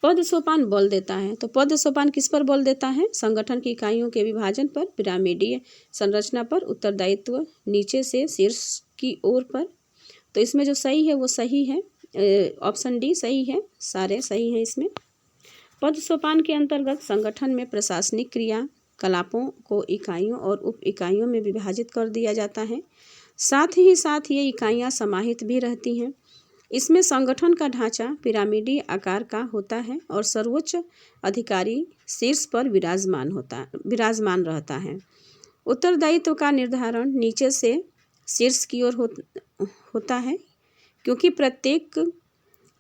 पद सोपान बल देता है। तो पद सोपान किस पर बल देता है? संगठन की इकाइयों के विभाजन पर, पिरामिडीय संरचना पर, उत्तरदायित्व नीचे से शीर्ष की ओर पर। तो इसमें जो सही है वो सही है, ऑप्शन डी सही है, सारे सही हैं इसमें। पद सोपान के अंतर्गत संगठन में प्रशासनिक क्रियाकलापों को इकाइयों और उप इकाइयों में विभाजित कर दिया जाता है। साथ ये इकाइयां समाहित भी रहती हैं। इसमें संगठन का ढांचा पिरामिडी आकार का होता है और सर्वोच्च अधिकारी शीर्ष पर विराजमान रहता है। उत्तरदायित्व का निर्धारण नीचे से शीर्ष की ओर होता है, क्योंकि प्रत्येक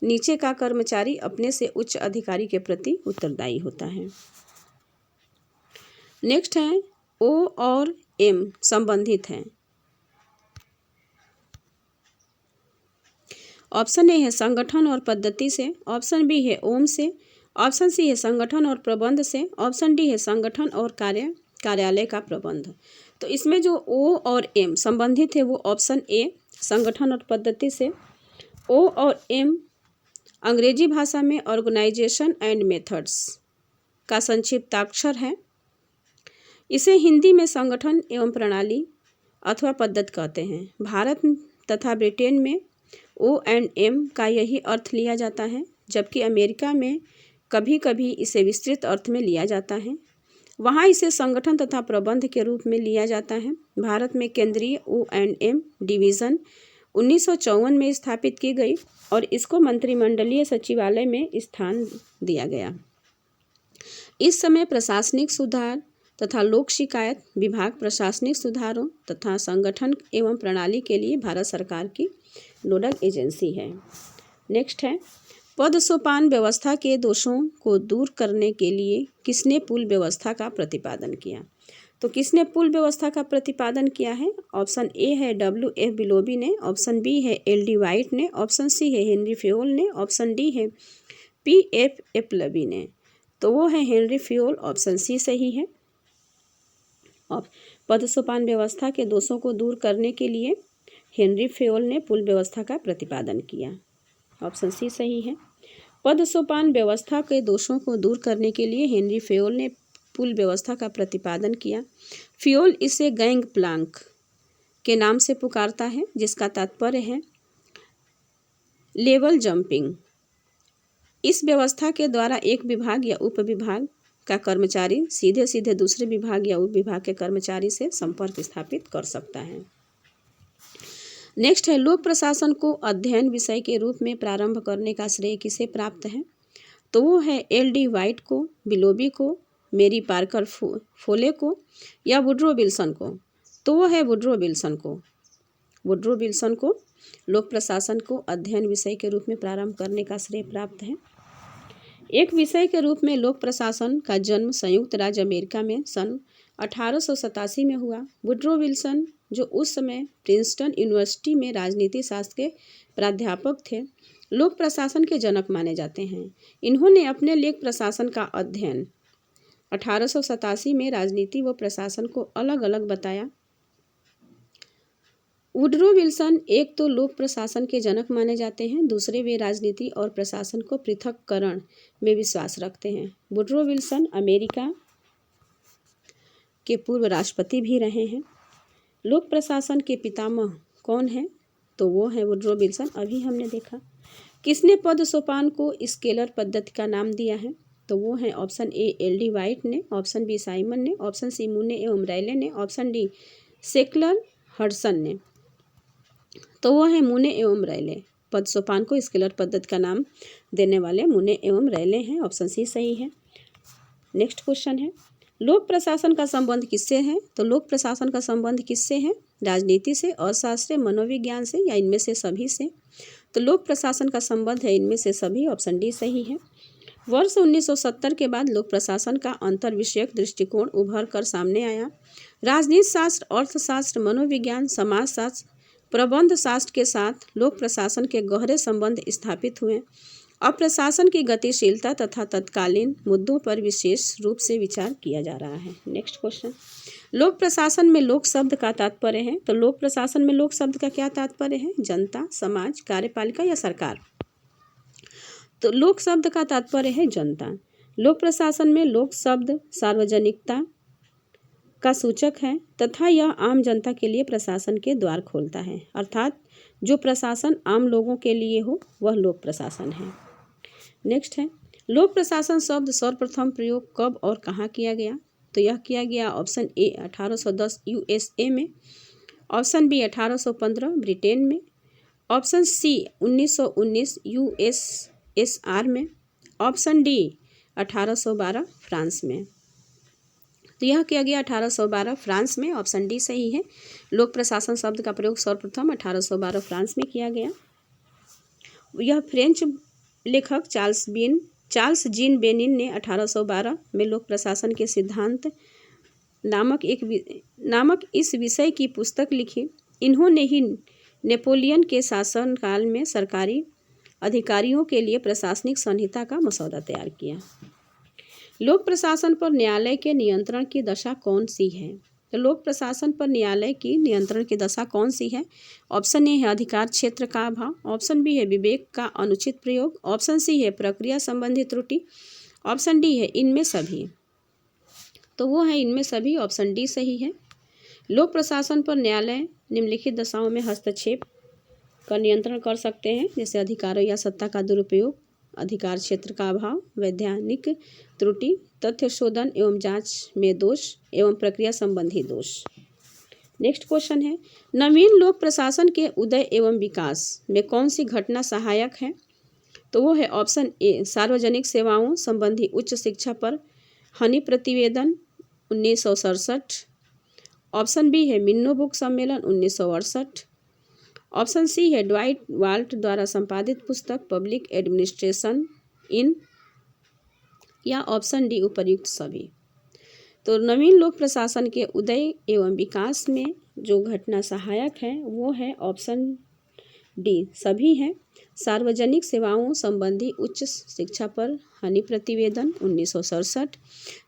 नीचे का कर्मचारी अपने से उच्च अधिकारी के प्रति उत्तरदायी होता है। नेक्स्ट है, ओ और एम संबंधित हैं। ऑप्शन ए है संगठन और पद्धति से, ऑप्शन बी है ओम से, ऑप्शन सी है संगठन और प्रबंध से, ऑप्शन डी है संगठन और कार्यालय का प्रबंध। तो इसमें जो ओ और एम संबंधित है वो ऑप्शन ए संगठन और पद्धति से। ओ और एम अंग्रेजी भाषा में ऑर्गेनाइजेशन एंड मेथड्स का संक्षिप्ताक्षर है। इसे हिंदी में संगठन एवं प्रणाली अथवा पद्धति कहते हैं। भारत तथा ब्रिटेन में ओ एंड एम का यही अर्थ लिया जाता है, जबकि अमेरिका में कभी कभी इसे विस्तृत अर्थ में लिया जाता है। वहाँ इसे संगठन तथा प्रबंध के रूप में लिया जाता है। भारत में केंद्रीय ओ एंड एम डिवीज़न 1954 में स्थापित की गई और इसको मंत्रिमंडलीय सचिवालय में स्थान दिया गया। इस समय प्रशासनिक सुधार तथा लोक शिकायत विभाग प्रशासनिक सुधारों तथा संगठन एवं प्रणाली के लिए भारत सरकार की नोडल एजेंसी है। नेक्स्ट है, पद सोपान व्यवस्था के दोषों को दूर करने के लिए किसने पुल व्यवस्था का प्रतिपादन किया? तो किसने पुल व्यवस्था का प्रतिपादन किया है? ऑप्शन ए है W.F. बिलोबी ने, ऑप्शन बी है L.D. वाइट ने, ऑप्शन सी है हेनरी फ्योल ने, ऑप्शन डी है P.F. एप्लबी ने। तो वो है हेनरी फ्योल, ऑप्शन सी सही है। और पद सोपान व्यवस्था के दोषों को दूर करने के लिए हेनरी फ्योल ने पुल व्यवस्था का प्रतिपादन किया, ऑप्शन सी सही है। पद सोपान व्यवस्था के दोषों को दूर करने के लिए हेनरी फ्योल ने पुल व्यवस्था का प्रतिपादन किया। फ्योल इसे गैंग प्लांक के नाम से पुकारता है, जिसका तात्पर्य है लेवल जंपिंग। इस व्यवस्था के द्वारा एक विभाग या उप विभाग का कर्मचारी सीधे सीधे दूसरे विभाग या उप विभाग के कर्मचारी से संपर्क स्थापित कर सकता है। नेक्स्ट है, लोक प्रशासन को अध्ययन विषय के रूप में प्रारंभ करने का श्रेय किसे प्राप्त है? तो वो है L.D. वाइट को, बिलोबी को, मेरी पार्कर फोले को या वुड्रो विल्सन को। तो वो है वुड्रो विल्सन को। वुड्रो विल्सन को लोक प्रशासन को अध्ययन विषय के रूप में प्रारंभ करने का श्रेय प्राप्त है। एक विषय के रूप में लोक प्रशासन का जन्म संयुक्त राज्य अमेरिका में सन 1887 में हुआ। वुड्रो विल्सन जो उस समय प्रिंसटन यूनिवर्सिटी में राजनीति शास्त्र के प्राध्यापक थे, लोक प्रशासन के जनक माने जाते हैं। इन्होंने अपने लेख प्रशासन का अध्ययन 1887 में राजनीति व प्रशासन को अलग अलग बताया। वुडरो विल्सन एक तो लोक प्रशासन के जनक माने जाते हैं, दूसरे वे राजनीति और प्रशासन को पृथक्करण में विश्वास रखते हैं। वुडरो विल्सन अमेरिका के पूर्व राष्ट्रपति भी रहे हैं। लोक प्रशासन के पितामह कौन है? तो वो है वुडरो विल्सन, अभी हमने देखा। किसने पद सोपान को स्केलर पद्धति का नाम दिया है? तो वो है ऑप्शन ए एल.डी. वाइट ने, ऑप्शन बी साइमन ने, ऑप्शन सी मूने एवं रैले ने, ऑप्शन डी सेक्लर हडसन ने। तो वो है मूने एवं रैले। पद सोपान को स्केलर पद्धति का नाम देने वाले मूने एवं रैले हैं। ऑप्शन सी सही है। नेक्स्ट क्वेश्चन है, लोक प्रशासन का संबंध किससे है? तो लोक प्रशासन का संबंध किससे है? राजनीति से, अर्थशास्त्र, मनोविज्ञान से या इनमें से सभी से? तो लोक प्रशासन का संबंध है इनमें से सभी। ऑप्शन डी सही है। वर्ष 1970 के बाद लोक प्रशासन का अंतर विषयक दृष्टिकोण उभर कर सामने आया। राजनीति शास्त्र, अर्थशास्त्र, मनोविज्ञान, समाजशास्त्र, प्रबंध शास्त्र के साथ लोक प्रशासन के गहरे संबंध स्थापित हुए। अब प्रशासन की गतिशीलता तथा तत्कालीन मुद्दों पर विशेष रूप से विचार किया जा रहा है। नेक्स्ट क्वेश्चन, लोक प्रशासन में लोक शब्द का तात्पर्य है? तो लोक प्रशासन में लोक शब्द का क्या तात्पर्य है? जनता, समाज, कार्यपालिका या सरकार? तो लोक शब्द का तात्पर्य है जनता। लोक प्रशासन में लोक शब्द सार्वजनिकता का सूचक है तथा यह आम जनता के लिए प्रशासन के द्वार खोलता है, अर्थात जो प्रशासन आम लोगों के लिए हो वह लोक प्रशासन है। नेक्स्ट है, लोक प्रशासन शब्द सर्वप्रथम प्रयोग कब और कहाँ किया गया? तो यह किया गया ऑप्शन ए 1810 यूएसए में, ऑप्शन बी 1815 ब्रिटेन में, ऑप्शन सी 1919 यूएसएसआर में, ऑप्शन डी 1812 फ्रांस में। तो यह किया गया 1812 फ्रांस में। ऑप्शन डी सही है। लोक प्रशासन शब्द का प्रयोग सर्वप्रथम 1812 फ्रांस में किया गया। यह फ्रेंच लेखक चार्ल्स जीन बेनिन ने 1812 में लोक प्रशासन के सिद्धांत नामक इस विषय की पुस्तक लिखी। इन्होंने ही नेपोलियन के शासनकाल में सरकारी अधिकारियों के लिए प्रशासनिक संहिता का मसौदा तैयार किया। लोक प्रशासन पर न्यायालय के नियंत्रण की दशा कौन सी है? तो लोक प्रशासन पर न्यायालय की नियंत्रण की दशा कौन सी है? ऑप्शन ए है अधिकार क्षेत्र का अभाव, ऑप्शन बी है विवेक का अनुचित प्रयोग, ऑप्शन सी है प्रक्रिया संबंधी त्रुटि, ऑप्शन डी है इनमें सभी। तो वो है इनमें सभी। ऑप्शन डी सही है। लोक प्रशासन पर न्यायालय निम्नलिखित दशाओं में हस्तक्षेप का नियंत्रण कर सकते हैं, जैसे अधिकारों या सत्ता का दुरुपयोग, अधिकार क्षेत्र का अभाव, वैधानिक त्रुटि, तथ्य शोधन एवं जांच में दोष एवं प्रक्रिया संबंधी दोष। नेक्स्ट क्वेश्चन है, नवीन लोक प्रशासन के उदय एवं विकास में कौन सी घटना सहायक है? तो वो है ऑप्शन ए सार्वजनिक सेवाओं संबंधी उच्च शिक्षा पर हनी प्रतिवेदन 1967, ऑप्शन बी है मिन्नो बुक सम्मेलन 1968, ऑप्शन सी है ड्वाइट वाल्ट द्वारा संपादित पुस्तक पब्लिक एडमिनिस्ट्रेशन इन, या ऑप्शन डी उपर्युक्त सभी। तो नवीन लोक प्रशासन के उदय एवं विकास में जो घटना सहायक है वो है ऑप्शन डी सभी हैं। सार्वजनिक सेवाओं संबंधी उच्च शिक्षा पर हनी प्रतिवेदन 1967,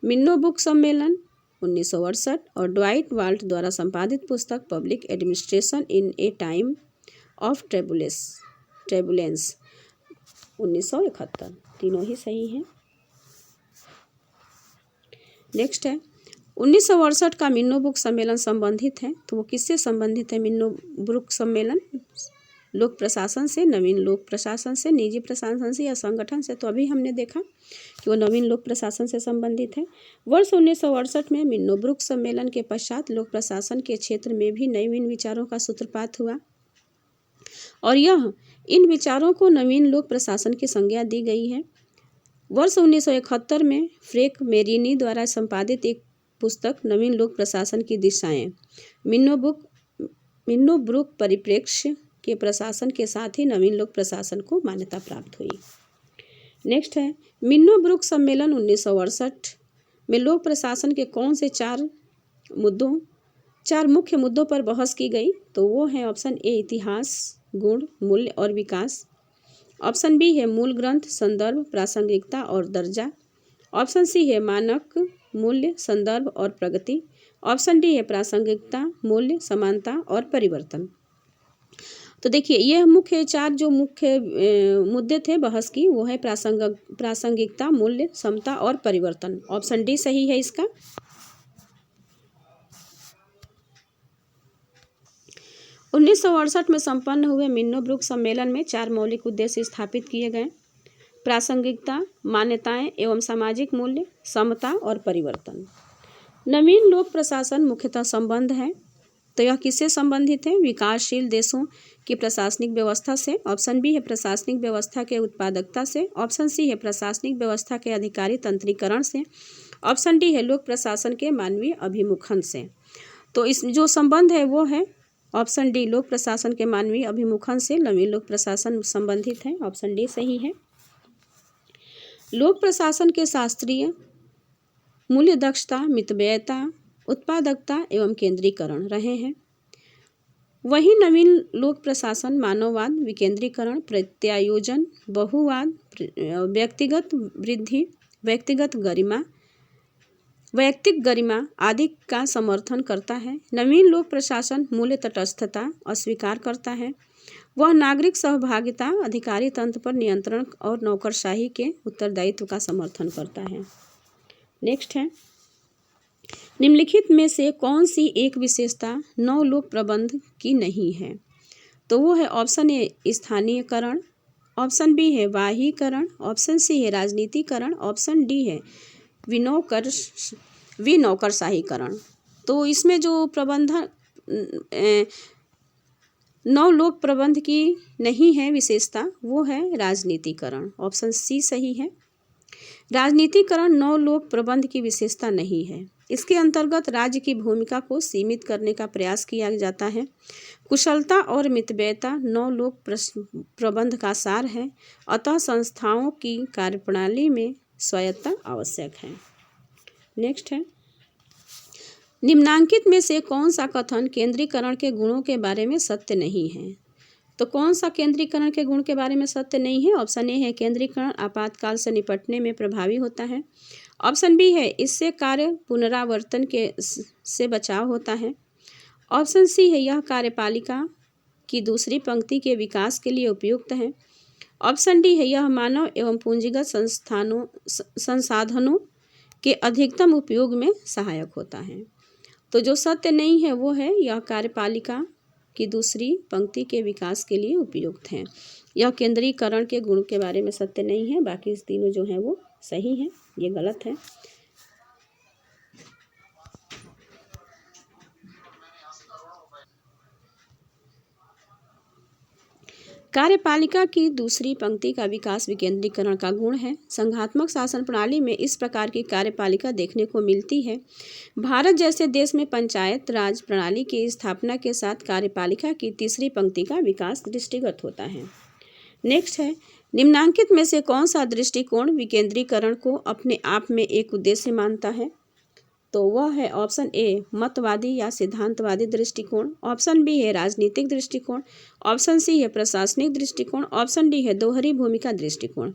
मिन्नो बुक सम्मेलन 1968 और ड्वाइट वाल्ट द्वारा संपादित पुस्तक public administration in a time of turbulence 1971। तीनों ही सही हैं। नेक्स्ट है, 1968 का मिन्नो बुक सम्मेलन संबंधित है, तो वो किससे संबंधित है? मिन्नो बुक सम्मेलन लोक प्रशासन से, नवीन लोक प्रशासन से, निजी प्रशासन से या संगठन से? तो अभी हमने देखा कि वो नवीन लोक प्रशासन से संबंधित है। वर्ष 1968 में मिन्नो बुक सम्मेलन के पश्चात लोक प्रशासन के क्षेत्र में भी नवीन विचारों का सूत्रपात हुआ और इन विचारों को नवीन लोक प्रशासन की संज्ञा दी गई है। वर्ष 1971 में फ्रैंक मेरिनी द्वारा संपादित एक पुस्तक नवीन लोक प्रशासन की दिशाएं मिन्नो बुक परिप्रेक्ष्य के प्रशासन के साथ ही नवीन लोक प्रशासन को मान्यता प्राप्त हुई। नेक्स्ट है, मिन्नो बुक सम्मेलन 1968 में लोक प्रशासन के कौन से चार मुख्य मुद्दों पर बहस की गई? तो वो है ऑप्शन ए इतिहास, गुण, मूल्य और विकास, ऑप्शन बी है मूल ग्रंथ, संदर्भ, प्रासंगिकता और दर्जा, ऑप्शन सी है मानक, मूल्य, संदर्भ और प्रगति, ऑप्शन डी है प्रासंगिकता, मूल्य, समानता और परिवर्तन। तो देखिए ये मुख्य चार जो मुख्य मुद्दे थे बहस की, वो है प्रासंगिकता, मूल्य, समता और परिवर्तन। ऑप्शन डी सही है इसका। 1968 में संपन्न हुए मिन्नो-ब्रुक सम्मेलन में 4 मौलिक उद्देश्य स्थापित किए गए: प्रासंगिकता, मान्यताएं एवं सामाजिक मूल्य, समता और परिवर्तन। नवीन लोक प्रशासन मुख्यतः संबंध है, तो यह किससे संबंधित है? विकासशील देशों की प्रशासनिक व्यवस्था से। ऑप्शन बी है प्रशासनिक व्यवस्था के उत्पादकता से। ऑप्शन सी है प्रशासनिक व्यवस्था के अधिकारी तंत्रीकरण से। ऑप्शन डी है लोक प्रशासन के मानवीय अभिमुखन से। तो इस जो संबंध है वो है ऑप्शन डी, लोक प्रशासन के मानवीय अभिमुखन से नवीन लोक प्रशासन संबंधित है। ऑप्शन डी सही है। लोक प्रशासन के शास्त्रीय मूल्य दक्षता, मितव्ययिता, उत्पादकता एवं केंद्रीकरण रहे हैं। वहीं नवीन लोक प्रशासन मानववाद, विकेंद्रीकरण, प्रत्यायोजन, बहुवाद, व्यक्तिगत वृद्धि, वैयक्तिक गरिमा आदि का समर्थन करता है। नवीन लोक प्रशासन मूल्य तटस्थता अस्वीकार करता है। वह नागरिक सहभागिता, अधिकारी तंत्र पर नियंत्रण और नौकरशाही के उत्तरदायित्व का समर्थन करता है। नेक्स्ट है, निम्नलिखित में से कौन सी एक विशेषता नव लोक प्रबंध की नहीं है? तो वो है ऑप्शन ए स्थानीयकरण, ऑप्शन बी है बाह्यीकरण, ऑप्शन सी है राजनीतिकरण, ऑप्शन डी है विनौकरशाहीकरण। तो इसमें जो प्रबंधन नव लोक प्रबंध की नहीं है विशेषता, वो है राजनीतिकरण। ऑप्शन सी सही है। राजनीतिकरण नव लोक प्रबंध की विशेषता नहीं है। इसके अंतर्गत राज्य की भूमिका को सीमित करने का प्रयास किया जाता है। कुशलता और मितव्ययिता नव लोक प्रबंध का सार है, अतः संस्थाओं की कार्यप्रणाली में स्वायत्तता आवश्यक है। नेक्स्ट है, निम्नांकित में से कौन सा कथन केंद्रीकरण के गुणों के बारे में सत्य नहीं है? तो कौन सा केंद्रीकरण के गुण के बारे में सत्य नहीं है? ऑप्शन ए है केंद्रीकरण आपातकाल से निपटने में प्रभावी होता है। ऑप्शन बी है इससे कार्य पुनरावर्तन के से बचाव होता है। ऑप्शन सी है यह कार्यपालिका की दूसरी पंक्ति के विकास के लिए उपयुक्त है। ऑप्शन डी है यह मानव एवं पूंजीगत संसाधनों के अधिकतम उपयोग में सहायक होता है। तो जो सत्य नहीं है वो है यह कार्यपालिका की दूसरी पंक्ति के विकास के लिए उपयुक्त है। यह केंद्रीकरण के गुण के बारे में सत्य नहीं है, बाकी इस तीनों जो हैं वो सही हैं, ये गलत है। कार्यपालिका की दूसरी पंक्ति का विकास विकेंद्रीकरण का गुण है। संघात्मक शासन प्रणाली में इस प्रकार की कार्यपालिका देखने को मिलती है। भारत जैसे देश में पंचायत राज प्रणाली की स्थापना के साथ कार्यपालिका की तीसरी पंक्ति का विकास दृष्टिगत होता है। नेक्स्ट है, निम्नांकित में से कौन सा दृष्टिकोण विकेंद्रीकरण को अपने आप में एक उद्देश्य मानता है? तो वह है ऑप्शन ए मतवादी या सिद्धांतवादी दृष्टिकोण, ऑप्शन बी है राजनीतिक दृष्टिकोण, ऑप्शन सी है प्रशासनिक दृष्टिकोण, ऑप्शन डी है दोहरी भूमिका दृष्टिकोण।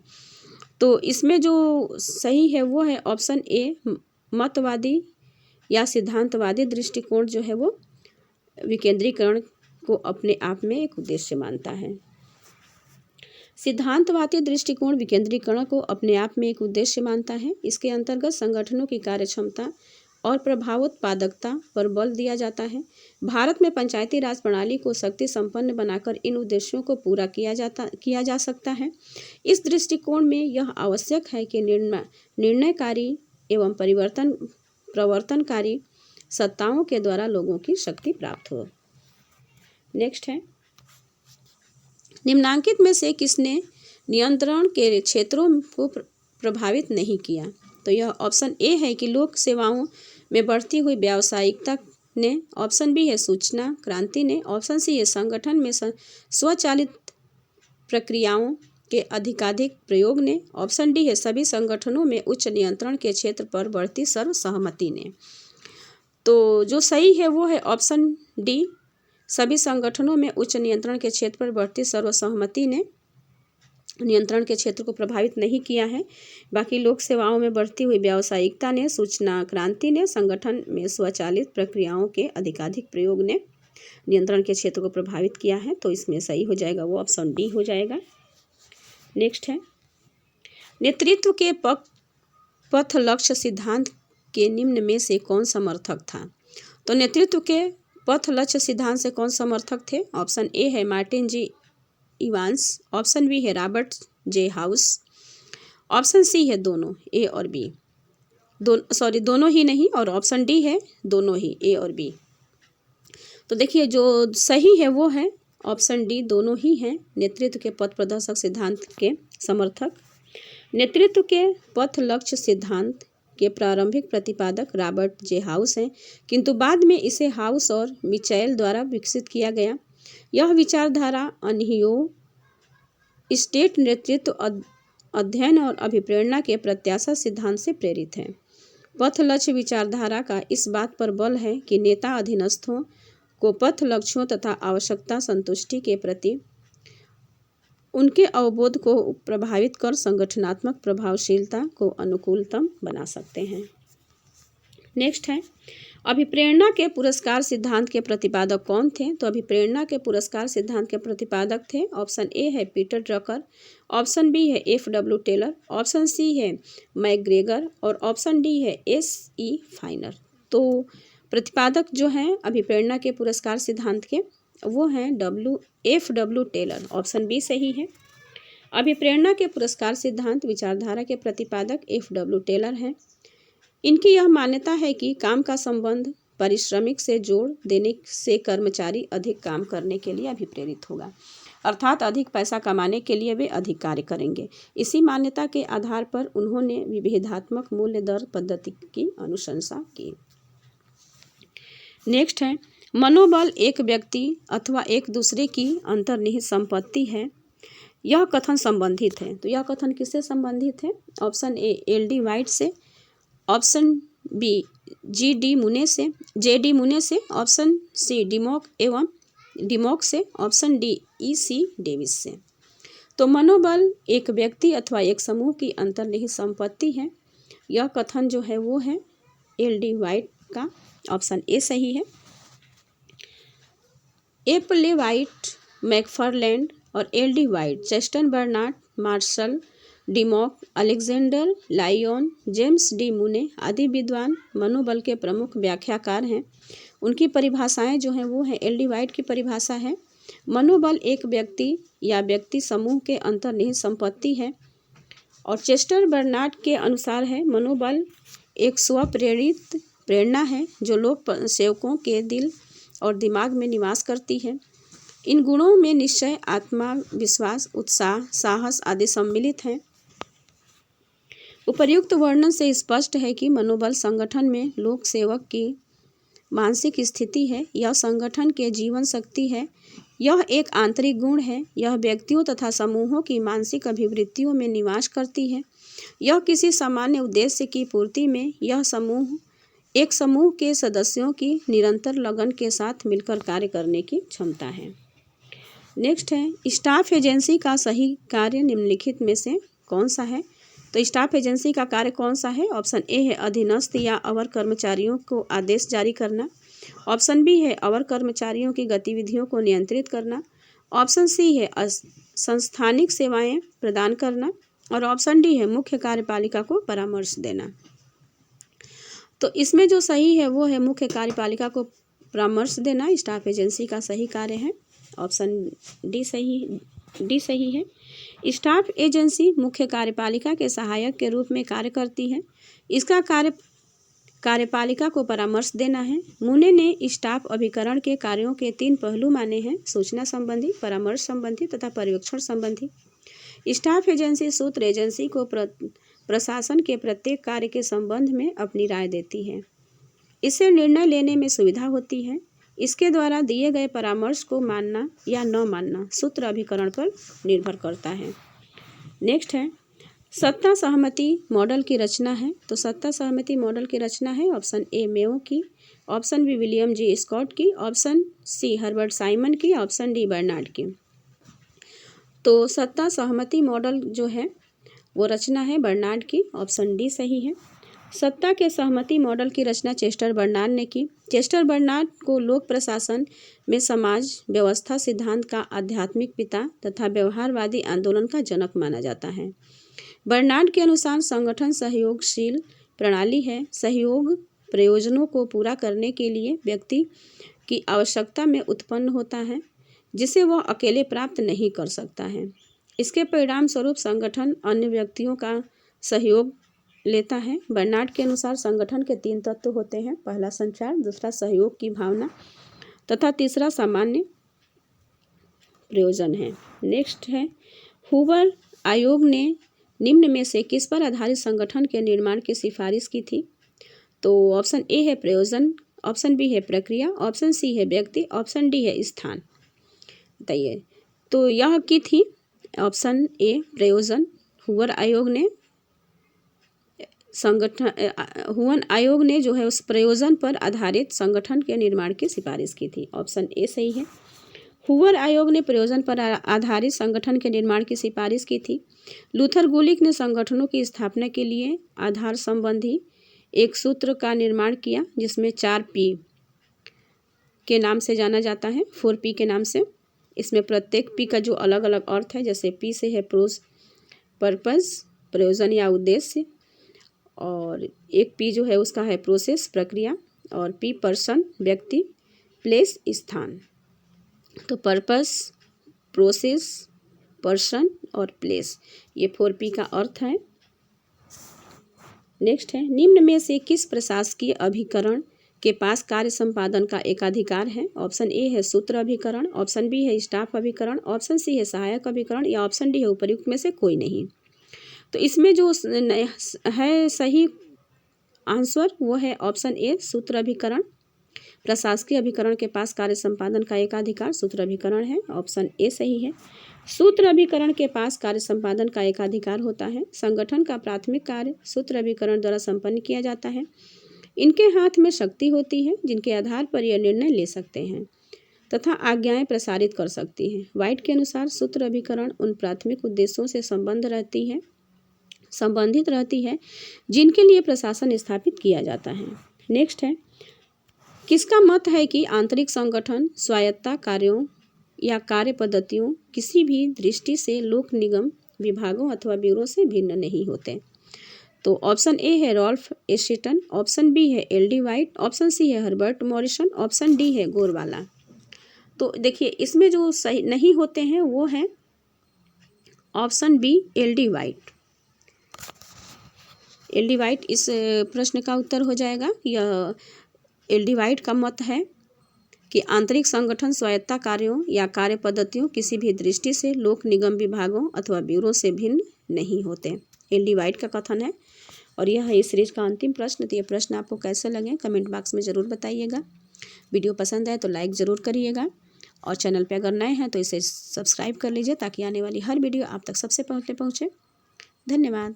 तो इसमें जो सही है वो है ऑप्शन ए मतवादी या सिद्धांतवादी दृष्टिकोण जो है वो विकेंद्रीकरण को अपने आप में एक उद्देश्य मानता है। सिद्धांतवादी दृष्टिकोण विकेंद्रीकरण को अपने आप में एक उद्देश्य मानता है। इसके अंतर्गत संगठनों की कार्यक्षमता और प्रभावोत्पादकता पर बल दिया जाता है। भारत में पंचायती राज प्रणाली को शक्ति संपन्न बनाकर इन उद्देश्यों को पूरा किया जा सकता है। इस दृष्टिकोण में यह आवश्यक है कि निर्णयकारी एवं प्रवर्तनकारी सत्ताओं के द्वारा लोगों की शक्ति प्राप्त हो। नेक्स्ट है, निम्नांकित में से किसने नियंत्रण के क्षेत्रों को प्रभावित नहीं किया? तो यह ऑप्शन ए है कि लोक सेवाओं में बढ़ती हुई व्यावसायिकता ने, ऑप्शन बी है सूचना क्रांति ने, ऑप्शन सी है संगठन में स्वचालित प्रक्रियाओं के अधिकाधिक प्रयोग ने, ऑप्शन डी है सभी संगठनों में उच्च नियंत्रण के क्षेत्र पर बढ़ती सर्वसहमति ने। तो जो सही है वो है ऑप्शन डी, सभी संगठनों में उच्च नियंत्रण के क्षेत्र पर बढ़ती सर्वसहमति ने नियंत्रण के क्षेत्र को प्रभावित नहीं किया है। बाकी लोक सेवाओं में बढ़ती हुई व्यावसायिकता ने, सूचना क्रांति ने, संगठन में स्वचालित प्रक्रियाओं के अधिकाधिक प्रयोग ने नियंत्रण के क्षेत्र को प्रभावित किया है, तो इसमें सही हो जाएगा वो ऑप्शन डी हो जाएगा। नेक्स्ट है, नेतृत्व के पथ लक्ष्य सिद्धांत के निम्न में से कौन समर्थक था? तो नेतृत्व के पथ लक्ष्य सिद्धांत से कौन समर्थक थे? ऑप्शन ए है Martin G Evans, option B है Robert J House, option C है दोनों, ए और बी। दोनों ही नहीं, और ऑप्शन डी है दोनों ही, ए और बी। तो देखिए जो सही है वो है ऑप्शन डी, दोनों ही हैं नेतृत्व के पथ प्रदर्शक सिद्धांत के समर्थक। नेतृत्व के पथ लक्ष्य सिद्धांत के प्रारंभिक प्रतिपादक रॉबर्ट जे हाउस हैं, किंतु बाद में इसे हाउस और मिचेल द्वारा विकसित किया गया। यह विचारधारा अनहियो स्टेट नेतृत्व अध्ययन और अभिप्रेरणा के प्रत्याशा सिद्धांत से प्रेरित है। पथ लक्ष्य विचारधारा का इस बात पर बल है कि नेता अधीनस्थों को पथ लक्ष्यों तथा आवश्यकता संतुष्टि के प्रति उनके अवबोध को प्रभावित कर संगठनात्मक प्रभावशीलता को अनुकूलतम बना सकते हैं। नेक्स्ट है, अभिप्रेरणा के पुरस्कार सिद्धांत के प्रतिपादक कौन थे? तो अभिप्रेरणा के पुरस्कार सिद्धांत के प्रतिपादक थे ऑप्शन ए है पीटर ड्रकर, ऑप्शन बी है एफ.डब्ल्यू. टेलर, ऑप्शन सी है मैकग्रेगर और ऑप्शन डी है एस.ई. फाइनर। तो प्रतिपादक जो हैं अभिप्रेरणा के पुरस्कार सिद्धांत के वो हैं एफ.डब्ल्यू. टेलर, ऑप्शन बी सही है। अभिप्रेरणा के पुरस्कार सिद्धांत विचारधारा के प्रतिपादक एफ.डब्ल्यू. टेलर हैं। इनकी यह मान्यता है कि काम का संबंध पारिश्रमिक से जोड़ देने से कर्मचारी अधिक काम करने के लिए अभिप्रेरित होगा, अर्थात अधिक पैसा कमाने के लिए वे अधिक कार्य करेंगे। इसी मान्यता के आधार पर उन्होंने विभेदात्मक मूल्य दर पद्धति की अनुशंसा की। नेक्स्ट है, मनोबल एक व्यक्ति अथवा एक दूसरे की अंतर्निहित संपत्ति है, यह कथन संबंधित है। तो यह कथन किससे संबंधित है? ऑप्शन ए एल.डी. वाइट से, ऑप्शन बी जे.डी. मुने से, ऑप्शन सी डिमॉक से, ऑप्शन डी ई.सी. डेविस से। तो मनोबल एक व्यक्ति अथवा एक समूह की अंतर्निहित संपत्ति है, यह कथन जो है वो है एल.डी. वाइट का, ऑप्शन ए सही है। एप्ले वाइट, मैकफार्लैंड और L D. White, Chester Barnard, Marshall Dimock, Alexander Leighton, James D Mooney आदि विद्वान मनोबल के प्रमुख व्याख्याकार हैं। उनकी परिभाषाएं जो हैं वो हैं, एल.डी. वाइट की परिभाषा है मनोबल एक व्यक्ति या व्यक्ति समूह के अंतर्निहित संपत्ति है, और चेस्टर बर्नार्ड के अनुसार है मनोबल एक स्वप्रेरित प्रेरणा है जो लोक सेवकों के दिल और दिमाग में निवास करती है। इन गुणों में निश्चय, आत्मविश्वास, उत्साह, साहस आदि सम्मिलित हैं। उपर्युक्त वर्णन से स्पष्ट है कि मनोबल संगठन में लोक सेवक की मानसिक स्थिति है, यह संगठन के जीवन शक्ति है, यह एक आंतरिक गुण है, यह व्यक्तियों तथा समूहों की मानसिक अभिवृत्तियों में निवास करती है, यह किसी सामान्य उद्देश्य की पूर्ति में एक समूह के सदस्यों की निरंतर लगन के साथ मिलकर कार्य करने की क्षमता है। नेक्स्ट है, स्टाफ एजेंसी का सही कार्य निम्नलिखित में से कौन सा है? तो स्टाफ एजेंसी का कार्य कौन सा है? ऑप्शन ए है अधीनस्थ या अवर कर्मचारियों को आदेश जारी करना, ऑप्शन बी है अवर कर्मचारियों की गतिविधियों को नियंत्रित करना, ऑप्शन सी है संस्थानिक सेवाएं प्रदान करना, और ऑप्शन डी है मुख्य कार्यपालिका को परामर्श देना। तो इसमें जो सही है वो है मुख्य कार्यपालिका को परामर्श देना स्टाफ एजेंसी का सही कार्य है, ऑप्शन डी सही है। स्टाफ एजेंसी मुख्य कार्यपालिका के सहायक के रूप में कार्य करती है। इसका कार्य कार्यपालिका को परामर्श देना है। मुने ने स्टाफ अभिकरण के कार्यों के 3 पहलू माने हैं: सूचना संबंधी, परामर्श संबंधी तथा पर्यवेक्षण संबंधी। स्टाफ एजेंसी सूत्र एजेंसी को प्रशासन के प्रत्येक कार्य के संबंध में अपनी राय देती है। इससे निर्णय लेने में सुविधा होती है। इसके द्वारा दिए गए परामर्श को मानना या न मानना सूत्र अभिकरण पर निर्भर करता है। नेक्स्ट है, सत्ता सहमति मॉडल की रचना है। तो सत्ता सहमति मॉडल की रचना है ऑप्शन ए मेयो की, option B William G Scott की, ऑप्शन सी हर्बर्ट साइमन की, ऑप्शन डी बर्नार्ड की। तो सत्ता सहमति मॉडल जो है वो रचना है बर्नार्ड की, ऑप्शन डी सही है। सत्ता के सहमति मॉडल की रचना चेस्टर बर्नार्ड ने की। चेस्टर बर्नार्ड को लोक प्रशासन में समाज व्यवस्था सिद्धांत का आध्यात्मिक पिता तथा व्यवहारवादी आंदोलन का जनक माना जाता है। बर्नार्ड के अनुसार संगठन सहयोगशील प्रणाली है। सहयोग प्रयोजनों को पूरा करने के लिए व्यक्ति की आवश्यकता में उत्पन्न होता है जिसे वह अकेले प्राप्त नहीं कर सकता है। इसके परिणाम स्वरूप संगठन अन्य व्यक्तियों का सहयोग लेता है। बर्नार्ड के अनुसार संगठन के 3 तत्व होते हैं। पहला संचार, दूसरा सहयोग की भावना तथा तीसरा सामान्य प्रयोजन है। नेक्स्ट है, हूवर आयोग ने निम्न में से किस पर आधारित संगठन के निर्माण की सिफारिश की थी? तो ऑप्शन ए है प्रयोजन, ऑप्शन बी है प्रक्रिया, ऑप्शन सी है व्यक्ति, ऑप्शन डी है स्थान। बताइए। तो यह की थी ऑप्शन ए प्रयोजन। हूवर आयोग ने जो है उस प्रयोजन पर आधारित संगठन के निर्माण की सिफारिश की थी। ऑप्शन ए सही है। हूवर आयोग ने प्रयोजन पर आधारित संगठन के निर्माण की सिफारिश की थी। लूथर गुलिक ने संगठनों की स्थापना के लिए आधार संबंधी एक सूत्र का निर्माण किया जिसमें 4 पी के नाम से जाना जाता है, 4 पी के नाम से। इसमें प्रत्येक पी का जो अलग अलग अर्थ है, जैसे पी से है पर्पस प्रयोजन या उद्देश्य, और एक पी जो है उसका है प्रोसेस प्रक्रिया, और पी पर्सन व्यक्ति, प्लेस स्थान। तो पर्पस, प्रोसेस, पर्सन और प्लेस, ये 4 पी का अर्थ है। नेक्स्ट है, निम्न में से किस प्रशासकीय अभिकरण के पास कार्य संपादन का एकाधिकार है? ऑप्शन ए है सूत्र अभिकरण, ऑप्शन बी है स्टाफ अभिकरण, ऑप्शन सी है सहायक अभिकरण या ऑप्शन डी है उपर्युक्त में से कोई नहीं। तो इसमें जो है सही आंसर वो है ऑप्शन ए सूत्र अभिकरण। प्रशासकीय अभिकरण के पास कार्य संपादन का एकाधिकार सूत्र अभिकरण है। ऑप्शन ए सही है। सूत्र अभिकरण के पास कार्य संपादन का एकाधिकार होता है। संगठन का प्राथमिक कार्य सूत्र अभिकरण द्वारा संपन्न किया जाता है। इनके हाथ में शक्ति होती है जिनके आधार पर यह निर्णय ले सकते हैं तथा आज्ञाएं प्रसारित कर सकती हैं। वाइट के अनुसार सूत्र अभिकरण उन प्राथमिक उद्देश्यों से संबंधित रहती है जिनके लिए प्रशासन स्थापित किया जाता है। नेक्स्ट है, किसका मत है कि आंतरिक संगठन स्वायत्ता कार्यों या कार्य पद्धतियों किसी भी दृष्टि से लोक निगम विभागों अथवा ब्यूरो से भिन्न नहीं होते? तो ऑप्शन ए है रॉल्फ एशिटन, ऑप्शन बी है L D White, option C है हर्बर्ट मॉरिसन, ऑप्शन डी है गोरवाला। तो देखिए इसमें जो सही नहीं होते हैं वो है option B L D White. L D White इस प्रश्न का उत्तर हो जाएगा। यह एल डी वाइट का मत है कि आंतरिक संगठन स्वायत्ता कार्यों या कार्य पद्धतियों किसी भी दृष्टि से लोक निगम विभागों अथवा ब्यूरो से भिन्न नहीं होते। एल डी वाइट का कथन है। और यह है इस सीरीज का अंतिम प्रश्न। तो ये प्रश्न आपको कैसे लगे कमेंट बॉक्स में ज़रूर बताइएगा। वीडियो पसंद आए तो लाइक ज़रूर करिएगा और चैनल पे अगर नए हैं तो इसे सब्सक्राइब कर लीजिए ताकि आने वाली हर वीडियो आप तक सबसे पहले पहुँचे। धन्यवाद।